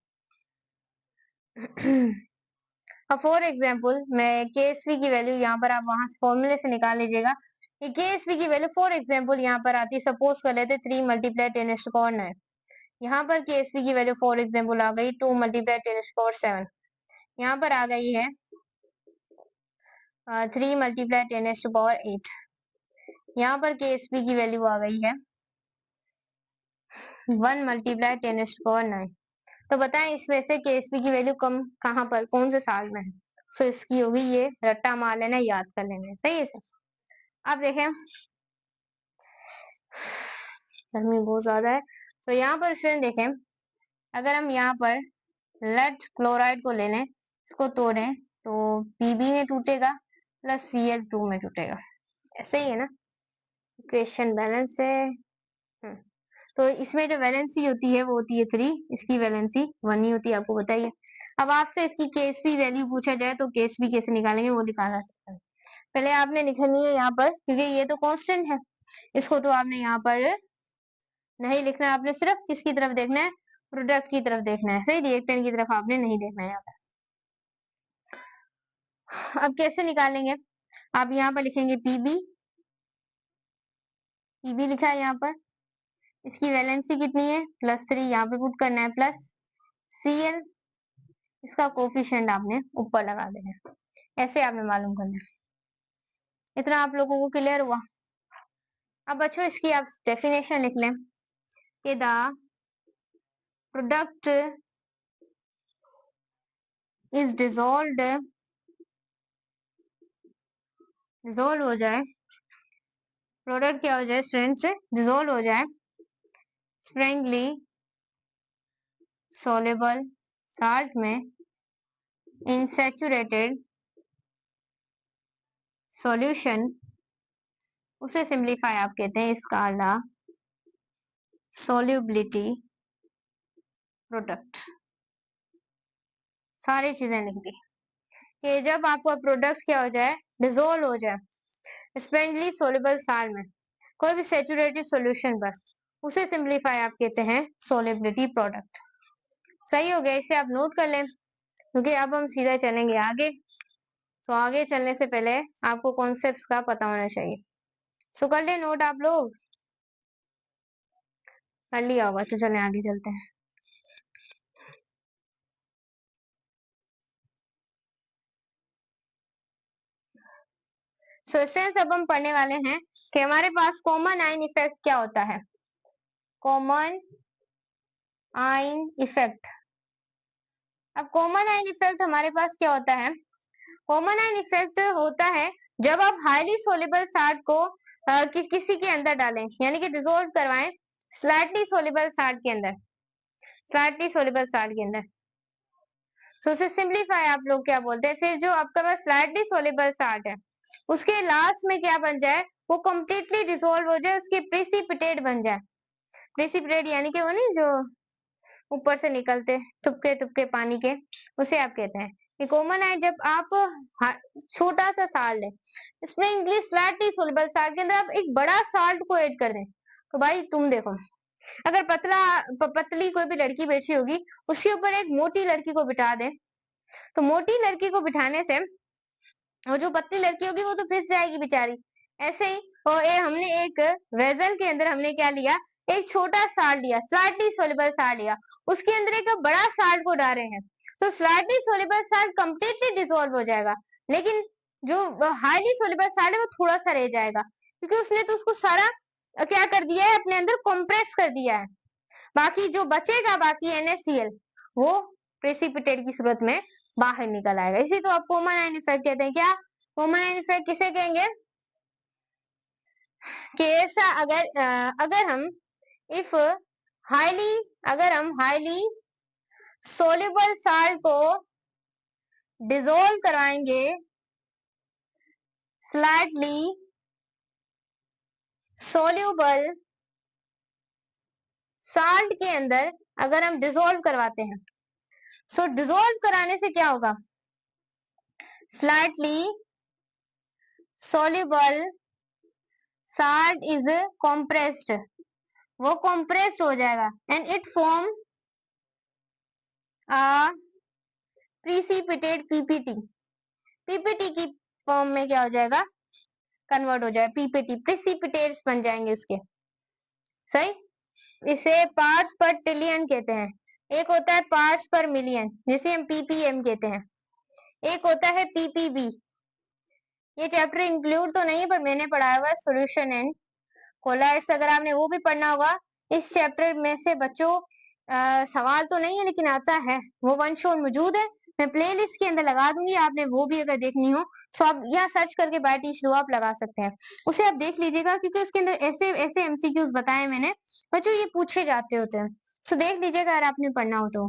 अब फॉर एग्जाम्पल मैं KSP की वैल्यू यहाँ पर आप वहां से फॉर्मूले से निकाल लीजिएगा कि KSP की वैल्यू फॉर एग्जाम्पल यहाँ पर आती है, सपोज कर लेते 3 मल्टीप्लाई 10⁻⁹। यहाँ पर KSP की वैल्यू फॉर एग्जाम्पल आ गई 2 मल्टीप्लाई 10⁻⁷। यहाँ पर आ गई है 3 मल्टीप्लाई 10⁸। यहाँ पर KSP की वैल्यू आ गई है 1 मल्टीप्लाई 10⁹। तो बताएं इसमें से KSP की वैल्यू कम कहाँ पर, कौन से साल में है? सो इसकी होगी, ये रट्टा मार लेना, याद कर लेना है। सही है सर। अब देखें, गर्मी बहुत ज्यादा है, तो यहाँ पर स्टूडेंट देखें, अगर हम यहाँ पर लेड क्लोराइड को ले लें, इसको तोड़ें तो Pb में टूटेगा प्लस Cl2 में टूटेगा। ऐसे ही है ना, इक्वेशन बैलेंस है। तो इसमें जो वैलेंसी होती है वो होती है 3, इसकी वैलेंसी 1 ही होती है, आपको बताइए। अब आपसे इसकी KSP वैल्यू पूछा जाए तो KSP कैसे निकालेंगे, वो निकाला सकता है। पहले आपने लिखनी है यहाँ पर, क्योंकि ये तो कांस्टेंट है, इसको तो आपने यहाँ पर नहीं लिखना है, आपने सिर्फ किसकी तरफ देखना है, प्रोडक्ट की तरफ देखना है। सही, रिएक्टेंट की तरफ आपने नहीं देखना है यहाँ पर। अब कैसे निकालेंगे, आप यहाँ पर लिखेंगे Pb लिखा है यहाँ पर, इसकी वैलेंसी कितनी है +3, यहाँ पे पुट करना है प्लस Cl, इसका कोफिशिएंट आपने ऊपर लगा देना है। ऐसे आपने मालूम करना है। इतना आप लोगों को क्लियर हुआ? अब बच्चों इसकी आप डेफिनेशन लिख लें कि the product is dissolved, dissolve हो जाए, प्रोडक्ट क्या हो जाए स्टूडेंट्स, डिजोल्व हो जाए स्प्रिंगली सोलेबल साल्ट में इन सैचुरेटेड सॉल्यूशन, उसे सिंपलीफाई आप कहते हैं स्काला सोल्यूबिलिटी प्रोडक्ट, सारी चीजें लिख दी कि जब आपका प्रोडक्ट क्या हो जाए, डिजोल्व हो जाए स्प्रेंगली सोल्यूबल साल में, कोई भी सेचुरेटेड सॉल्यूशन पर, उसे सिंपलीफाई आप कहते हैं सोल्यूबिलिटी प्रोडक्ट। सही हो गया, इसे आप नोट कर लें क्योंकि अब हम सीधा चलेंगे आगे। तो आगे चलने से पहले आपको कॉन्सेप्ट्स का पता होना चाहिए। सो कर ले नोट आप लोग, कर लिया होगा तो चलें आगे चलते हैं। सो स्टूडेंट्स अब हम पढ़ने वाले हैं कि हमारे पास कॉमन आइन इफेक्ट क्या होता है। कॉमन आइन इफेक्ट, अब कॉमन आइन इफेक्ट हमारे पास क्या होता है। कॉमन आइन इफेक्ट होता है जब आप हाईली सोल्युबल साल्ट को किसी के अंदर डालें, यानी कि डिसॉल्व करवाएं स्लाइटली सोल्युबल साल्ट के अंदर, स्लाइटली सोल्युबल साल्ट के अंदर। सो उसे सिंपलीफाई आप लोग क्या बोलते हैं, फिर जो आपका पास स्लाइटली सोल्युबल साल्ट है उसके लास्ट में क्या बन जाए, वो कंप्लीटली डिसॉल्व हो जाए, उसके प्रेसिपिटेट बन जाए। प्रेसिपिटेट यानी कि वो नहीं जो ऊपर से निकलते तुपके तुपके पानी के, उसे आप कहते हैं। ये कॉमन है जब आप छोटा सा साल्ट है, इसमें इंग्लिश स्लाइटली सोल्युबल साल्ट के अंदर आप एक बड़ा साल्ट को ऐड कर दें, तो भाई तुम देखो अगर पतली कोई भी लड़की बैठी होगी, उसके ऊपर एक मोटी लड़की को बिठा दें, तो मोटी लड़की को बिठाने से वो जो पतली लड़की होगी वो तो फिस जाएगी बेचारी। ऐसे ही हमने एक वेजल के अंदर हमने क्या लिया, एक छोटा साल्ट लिया, स्लाइटली सोल्युबल साल्ट लिया, उसके अंदर एक बड़ा साल्ट को डाल रहे हैं, तो slightly soluble salt completely dissolve हो जाएगा, लेकिन जो हाईली सोल्युबल साल्ट है वो थोड़ा सा रह जाएगा, क्योंकि उसने तो उसको सारा क्या कर दिया है, अपने अंदर कंप्रेस कर दिया है। बाकी जो बचेगा, बाकी NaCl, वो प्रेसिपिटेट की सूरत में बाहर निकल आएगा। इसी तो आप कॉमन आइन इफेक्ट कहते हैं। क्या कॉमन आइन इफेक्ट किसे कहेंगे, कि ऐसा अगर हम इफ हाईली अगर हम हाईली सोल्युबल साल्ट को डिसॉल्व करवाएंगे स्लाइटली सोल्युबल साल्ट के अंदर, अगर हम डिसॉल्व करवाते हैं, सो डिसॉल्व कराने से क्या होगा, slightly soluble salt is compressed, वो compressed हो जाएगा and it form precipitate PPT, PPT की फॉर्म में क्या हो जाएगा, कन्वर्ट हो जाएगा, PPT प्रीसिपिटेट्स बन जाएंगे उसके। सही, इसे पार्ट्स पर ट्रिलियन कहते हैं। एक होता है पार्ट्स पर मिलियन, जिसे हम PPM कहते हैं, एक होता है PPB। ये चैप्टर इंक्लूड तो नहीं है पर मैंने पढ़ाया हुआ है सॉल्यूशन एंड कोलाइड्स, अगर आपने वो भी पढ़ना होगा। इस चैप्टर में से बच्चों सवाल तो नहीं है लेकिन आता है, वो वन शॉट मौजूद है, मैं प्लेलिस्ट के अंदर लगा दूंगी, आपने वो भी अगर देखनी हो तो आप यहाँ सर्च करके बाय टीच दो आप लगा सकते हैं, उसे आप देख लीजिएगा, क्योंकि उसके अंदर ऐसे ऐसे MCQs बताए मैंने बच्चों, ये पूछे जाते होते हैं, सो देख लीजिएगा अगर आपने पढ़ना हो तो।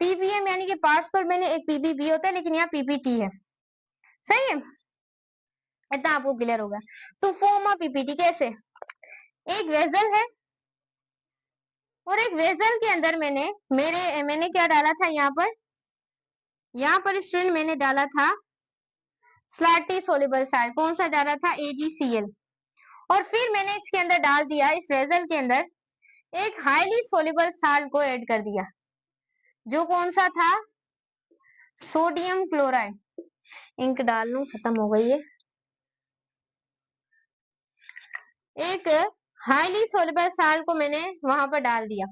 PPM यानी कि पार्ट्स पर मैंने, एक PPB होता है लेकिन यहाँ PPT है। सही है, इतना आपको क्लियर होगा। तो फॉर्म ऑफ PPT कैसे, एक वेसल है और एक वेसल के अंदर मैंने क्या डाला था, यहाँ पर स्टूडेंट मैंने डाला था स्लाइटली सोल्युबल साल्ट, कौन सा डाला था, AgCl, और फिर मैंने इसके अंदर डाल दिया, इस वेसल के अंदर एक हाईली सोल्युबल साल्ट को ऐड कर दिया, जो कौन सा था, सोडियम क्लोराइड। इंक डाल लूं, खत्म हो गई है। एक हाईली सोल्युबल साल्ट को मैंने वहां पर डाल दिया,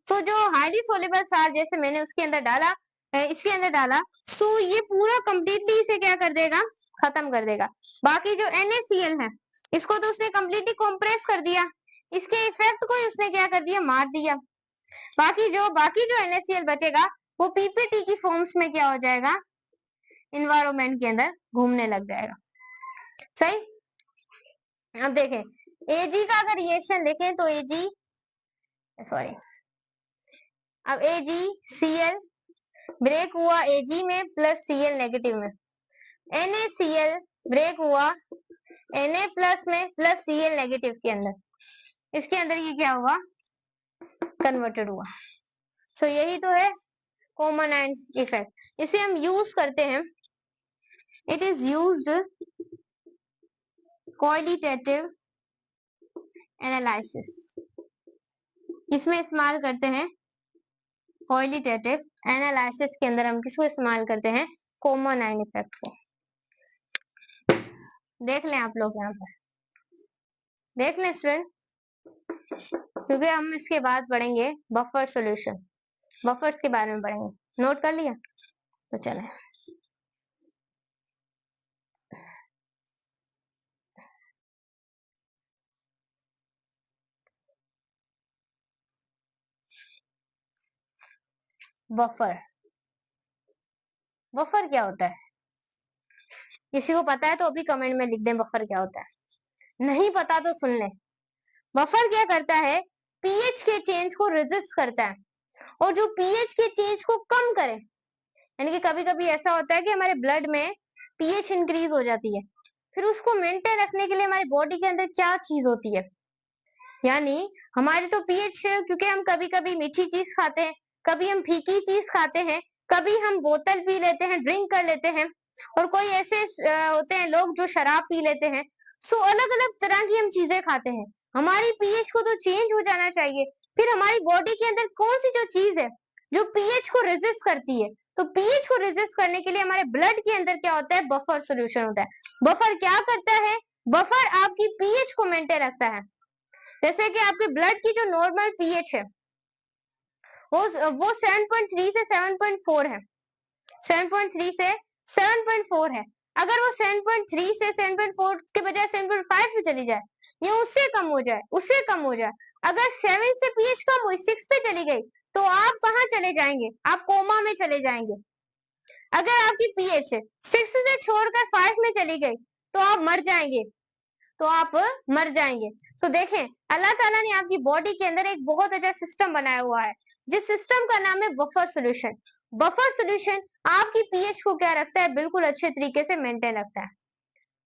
सो जो हाईली सोल्युबल साल्ट जैसे मैंने उसके अंदर डाला, इसके अंदर डाला, सो ये पूरा कंप्लीटली इसे क्या कर देगा, खत्म कर देगा। बाकी जो NaCl है, इसको तो उसने कंप्लीटली कंप्रेस कर दिया, इसके इफेक्ट को उसने क्या कर दिया, मार दिया। बाकी जो NaCl बचेगा वो PPT की फॉर्म्स में क्या हो जाएगा, इन्वायरमेंट के अंदर घूमने लग जाएगा। सही, अब देखें Ag का अगर रिएक्शन देखें तो अब AgCl ब्रेक हुआ Ag में प्लस Cl नेगेटिव में, NaCl ब्रेक हुआ Na प्लस में प्लस Cl नेगेटिव के अंदर। इसके अंदर ये क्या हुआ, कन्वर्टेड हुआ। सो यही तो है कॉमन एंड इफेक्ट। इसे हम यूज करते हैं, it is used qualitative analysis. किसमें इस्तेमाल करते हैं, क्वालिटेटिव एनालिसिस के अंदर हम किसको इस्तेमाल करते हैं, कॉमन एंड इफेक्ट को। देख लें आप लोग, यहाँ पर देख लें स्टूडेंट, क्योंकि हम इसके बाद पढ़ेंगे बफर सॉल्यूशन, बफर्स के बारे में पढ़ेंगे। नोट कर लिया, तो चलें। बफर, बफर क्या होता है, किसी को पता है तो अभी कमेंट में लिख दें बफर क्या होता है, नहीं पता तो सुन ले। बफर क्या करता है, पीएच के चेंज को रेजिस्ट करता है, और जो पीएच के चेंज को कम करे, यानी कि कभी कभी ऐसा होता है कि हमारे ब्लड में पीएच इंक्रीज हो जाती है, फिर उसको मेंटेन रखने के लिए हमारी बॉडी के अंदर क्या चीज होती है, यानी हमारे तो पीएच, क्योंकि हम कभी कभी मीठी चीज खाते हैं, कभी हम फीकी चीज खाते हैं, कभी हम बोतल पी लेते हैं, ड्रिंक कर लेते हैं, और कोई ऐसे होते हैं लोग जो शराब पी लेते हैं। सो अलग अलग तरह की हम चीजें खाते हैं, हमारी पीएच को तो चेंज हो जाना चाहिए। फिर हमारी बॉडी के अंदर कौन सी जो चीज है जो पीएच को रेजिस्ट करती है, तो पीएच को रेजिस्ट करने के लिए हमारे ब्लड के अंदर क्या होता है, बफर सॉल्यूशन होता है। बफर क्या करता है, बफर आपकी पीएच को मेंटेन रखता है। जैसे कि आपके ब्लड की जो नॉर्मल पीएच है वो 7.3 से 7.4 है, 7.3 से 7.4 है। अगर वो 7.3 से 7.4 के बजाय 7.5 पे चली जाए या उससे कम हो जाए, उससे कम हो जाए, अगर 7 से पीएच कम हुई 6 पे चली गई, तो आप कहाँ चले जाएंगे, आप कोमा में चले जाएंगे। अगर आपकी पीएच 6 से छोड़कर 5 में चली गई, तो आप मर जाएंगे, तो आप मर जाएंगे। तो देखें, अल्लाह ताला ने आपकी बॉडी के अंदर एक बहुत अच्छा सिस्टम बनाया हुआ है, जिस सिस्टम का नाम है बफर सॉल्यूशन। बफर सॉल्यूशन आपकी पीएच को क्या रखता है, बिल्कुल अच्छे तरीके से मेंटेन रखता है।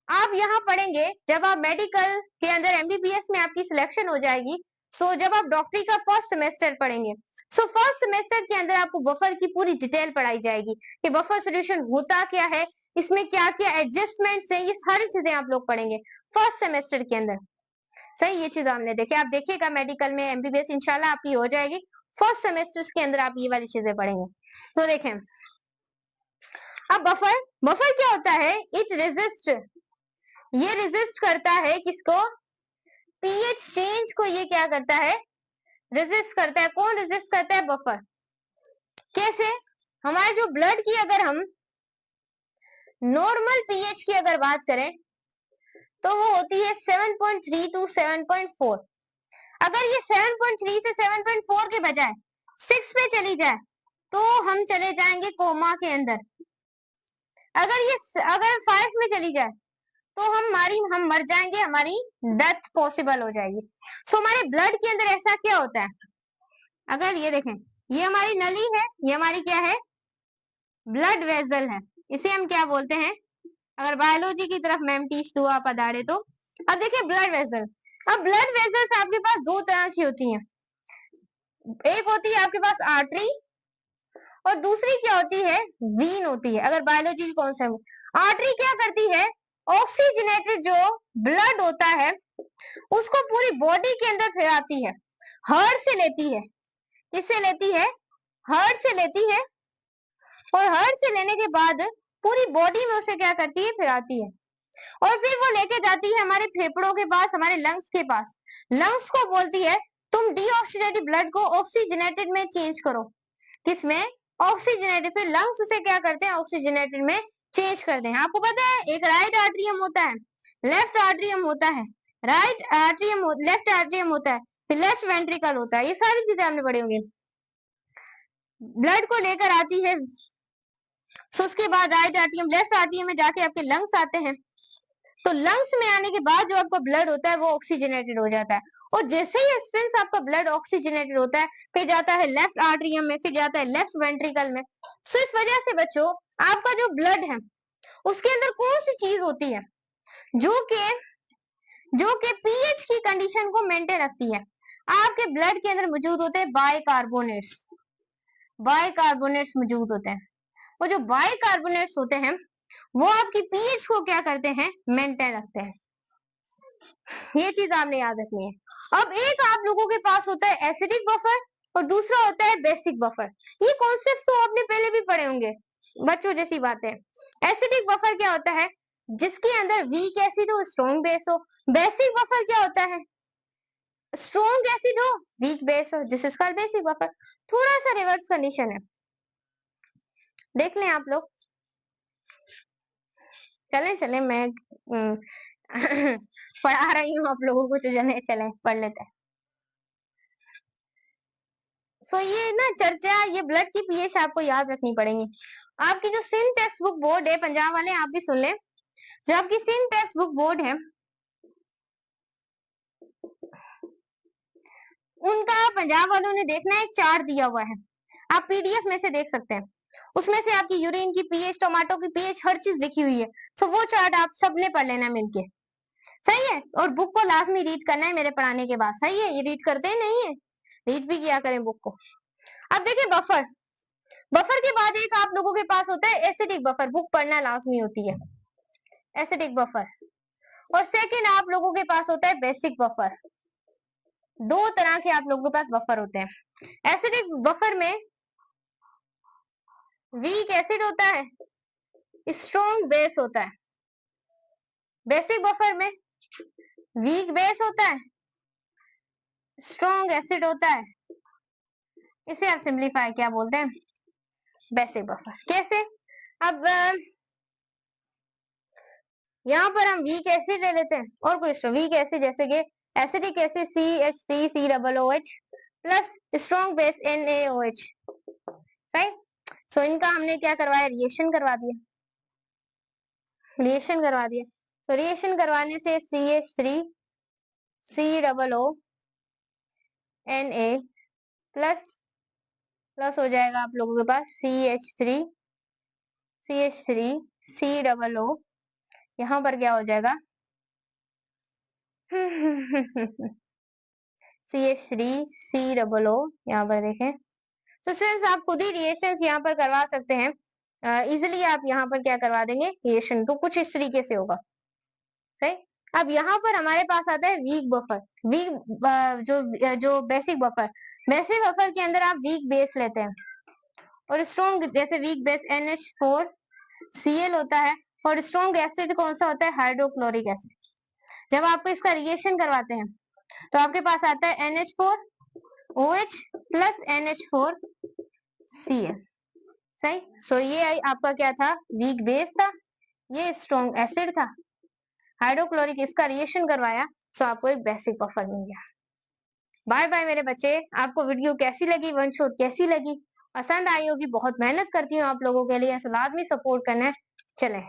आप यहाँ पढ़ेंगे, जब आप मेडिकल के अंदर एमबीबीएस में आपकी सिलेक्शन हो जाएगी, सो जब आप डॉक्टरी का फर्स्ट सेमेस्टर पढ़ेंगे, सो फर्स्ट सेमेस्टर के अंदर आपको बफर की पूरी डिटेल पढ़ाई जाएगी कि बफर सॉल्यूशन होता क्या है, इसमें क्या क्या एडजस्टमेंट्स है, ये सारी चीजें आप लोग पढ़ेंगे फर्स्ट सेमेस्टर के अंदर। सही, ये चीज हमने देखी, आप देखिएगा मेडिकल में एमबीबीएस इंशाल्लाह आपकी हो जाएगी, फर्स्ट सेमेस्टर के अंदर आप ये वाली चीजें पढ़ेंगे। तो देखें, अब बफर, बफर क्या होता है, इट रेजिस्ट, ये रेजिस्ट करता है किसको, पीएच चेंज को ये क्या करता है, रेजिस्ट करता है। कौन रेजिस्ट करता है, बफर। कैसे, हमारे जो ब्लड की अगर हम नॉर्मल पीएच की अगर बात करें तो वो होती है 7.3 टू 7.4। अगर ये 7.3 से 7.4 के बजाय 6 पे चली जाए तो हम चले जाएंगे कोमा के अंदर। अगर 5 में चली जाए तो हम मर जाएंगे, हमारी डेथ पॉसिबल हो जाएगी। सो हमारे ब्लड के अंदर ऐसा क्या होता है, अगर ये देखें, ये हमारी नली है, ये हमारी क्या है, ब्लड वेजल है, इसे हम क्या बोलते हैं, अगर बायोलॉजी की तरफ मैम टीच तो आप अदारे तो। अब देखिए ब्लड वेसल, अब ब्लड वेसल्स आपके पास दो तरह की होती हैं, एक होती है आपके पास आर्टरी और दूसरी क्या होती है, वीन होती है। अगर बायोलॉजी की कॉन्सेप्ट, आर्टरी क्या करती है, ऑक्सीजनेटेड जो ब्लड होता है उसको पूरी बॉडी के अंदर फैलाती है, हार्ट से लेती है, किससे लेती है, हार्ट से लेती है, और हार्ट से लेने के बाद पूरी बॉडी में उसे क्या करती है, फिराती है, और फिर वो लेके जाती है हमारे फेफड़ों के पास, हमारे लंग्स के पास। लंग्स को बोलती है तुम डीऑक्सीडेटेड ब्लड को ऑक्सीजनेटेड में चेंज करो, किसमें, ऑक्सीजनेटेड। फिर लंग्स उसे क्या करते हैं, ऑक्सीजनेटेड में चेंज करते हैं। आपको पता है एक राइट आर्ट्रियम होता है, लेफ्ट आर्ट्रियम होता है, राइट आर्ट्रियम, लेफ्ट आर्ट्रियम होता है, फिर लेफ्ट वेंट्रिकल होता है, ये सारी चीजें हमने पढ़ी होंगी। ब्लड को लेकर आती है, सो उसके बाद राइट आर्ट्रियम, लेफ्ट आर्ट्रियम में जाके आपके लंग्स आते हैं, तो लंग्स में आने के बाद जो आपका ब्लड होता है वो ऑक्सीजनेटेड हो जाता है, और जैसे ही स्टूडेंट्स आपका ब्लड ऑक्सीजनेटेड होता है फिर जाता है लेफ्ट आर्ट्रियम में, फिर जाता है लेफ्ट वेंट्रिकल में। सो इस वजह से बच्चों, आपका जो ब्लड है उसके अंदर कौन सी चीज होती है जो कि जो कि पीएच की कंडीशन को मेंटेन रखती है। आपके ब्लड के अंदर मौजूद होते हैं बाइकार्बोनेट्स मौजूद होते हैं। वो जो बाइकार्बोनेट्स होते हैं वो आपकी पीएच को क्या करते हैं, मेंटेन रखते हैं। ये चीज आपने याद रखनी है। अब एक आप लोगों के पास होता है एसिडिक बफर और दूसरा होता है बेसिक बफर। ये कॉन्सेप्ट तो आपने पहले भी पढ़े होंगे, बच्चों जैसी बात है। एसिडिक बफर क्या होता है, जिसके अंदर वीक एसिड हो, स्ट्रॉन्ग बेस हो। बेसिक बफर क्या होता है, स्ट्रॉन्ग एसिड हो, वीक बेस हो, this is called basic buffer. थोड़ा सा रिवर्स कंडीशन है, देख लें आप लोग। चलें मैं पढ़ा रही हूँ आप लोगों को, तो चलें पढ़ लेते हैं। सो ये ना चर्चा, ये ब्लड की पीएच आपको याद रखनी पड़ेगी। आपकी जो सिंध टेक्स्ट बुक बोर्ड है, पंजाब वाले आप भी सुन लें, जो आपकी सिंध टेक्स्ट बुक बोर्ड है उनका पंजाब वालों ने देखना है, एक चार्ट दिया हुआ है, आप पीडीएफ में से देख सकते हैं। उसमें से आपकी यूरिन की पीएच, टमाटो की पीएच, हर चीज लिखी हुई है। सो वो चार्ट आप सबने पढ़ लेना मिलके, सही है। और बुक को लाजमी रीड करना है मेरे पढ़ाने के बाद, सही है। ये रीड करते हैं, नहीं है, रीड भी किया करें बुक को। अब देखिए बफर, बफर के बाद एक आप लोगों के पास होता है एसिडिक बफर, बुक पढ़ना लाजमी होती है, एसिडिक बफर। और सेकंड आप लोगों के पास होता है बेसिक बफर। दो तरह के आप लोगों के पास बफर होते हैं। एसिडिक बफर में वीक एसिड होता है, स्ट्रॉन्ग बेस होता है। बेसिक बफर में वीक बेस होता है, स्ट्रॉन्ग एसिड होता है। इसे आप सिंपलीफाई क्या बोलते हैं, बेसिक बफर। कैसे, अब यहाँ पर हम वीक एसिड ले लेते हैं और कोई वीक एसिड, जैसे कि acidic acid CH3COOH plus strong base NaOH, सही। सो इनका हमने क्या करवाया, रिएक्शन करवा दिया, रिएक्शन करवा दिया। तो रिएक्शन करवाने से CH3COO Na प्लस प्लस हो जाएगा आप लोगों के पास CH3COO, यहाँ पर क्या हो जाएगा CH3COO, यहाँ पर देखें। तो स्टूडेंट्स आप खुद ही रिएक्शंस यहाँ पर करवा सकते हैं, इजिली आप यहाँ पर क्या करवा देंगे, रिएक्शन। तो कुछ इस तरीके से होगा, सही। अब यहाँ पर हमारे पास आता है वीक बफर, वीक जो बेसिक बफर, बेसिक बफर के अंदर आप वीक बेस लेते हैं और स्ट्रॉन्ग, जैसे वीक बेस NH4Cl होता है, और स्ट्रॉन्ग एसिड कौन सा होता है, हाइड्रोक्लोरिक एसिड। जब आपको इसका रिएक्शन करवाते हैं तो आपके पास आता है NH4OH प्लस NH4Cl, सही। सो ये आपका क्या था, वीक बेस था, ये स्ट्रॉन्ग एसिड था, हाइड्रोक्लोरिक, इसका रिएक्शन करवाया, सो आपको एक बेसिक बफर मिल गया। बाय बाय मेरे बच्चे, आपको वीडियो कैसी लगी, वन शॉट कैसी लगी, पसंद आई होगी। बहुत मेहनत करती हूँ आप लोगों के लिए, सो लाजमी सपोर्ट करना है। चलें।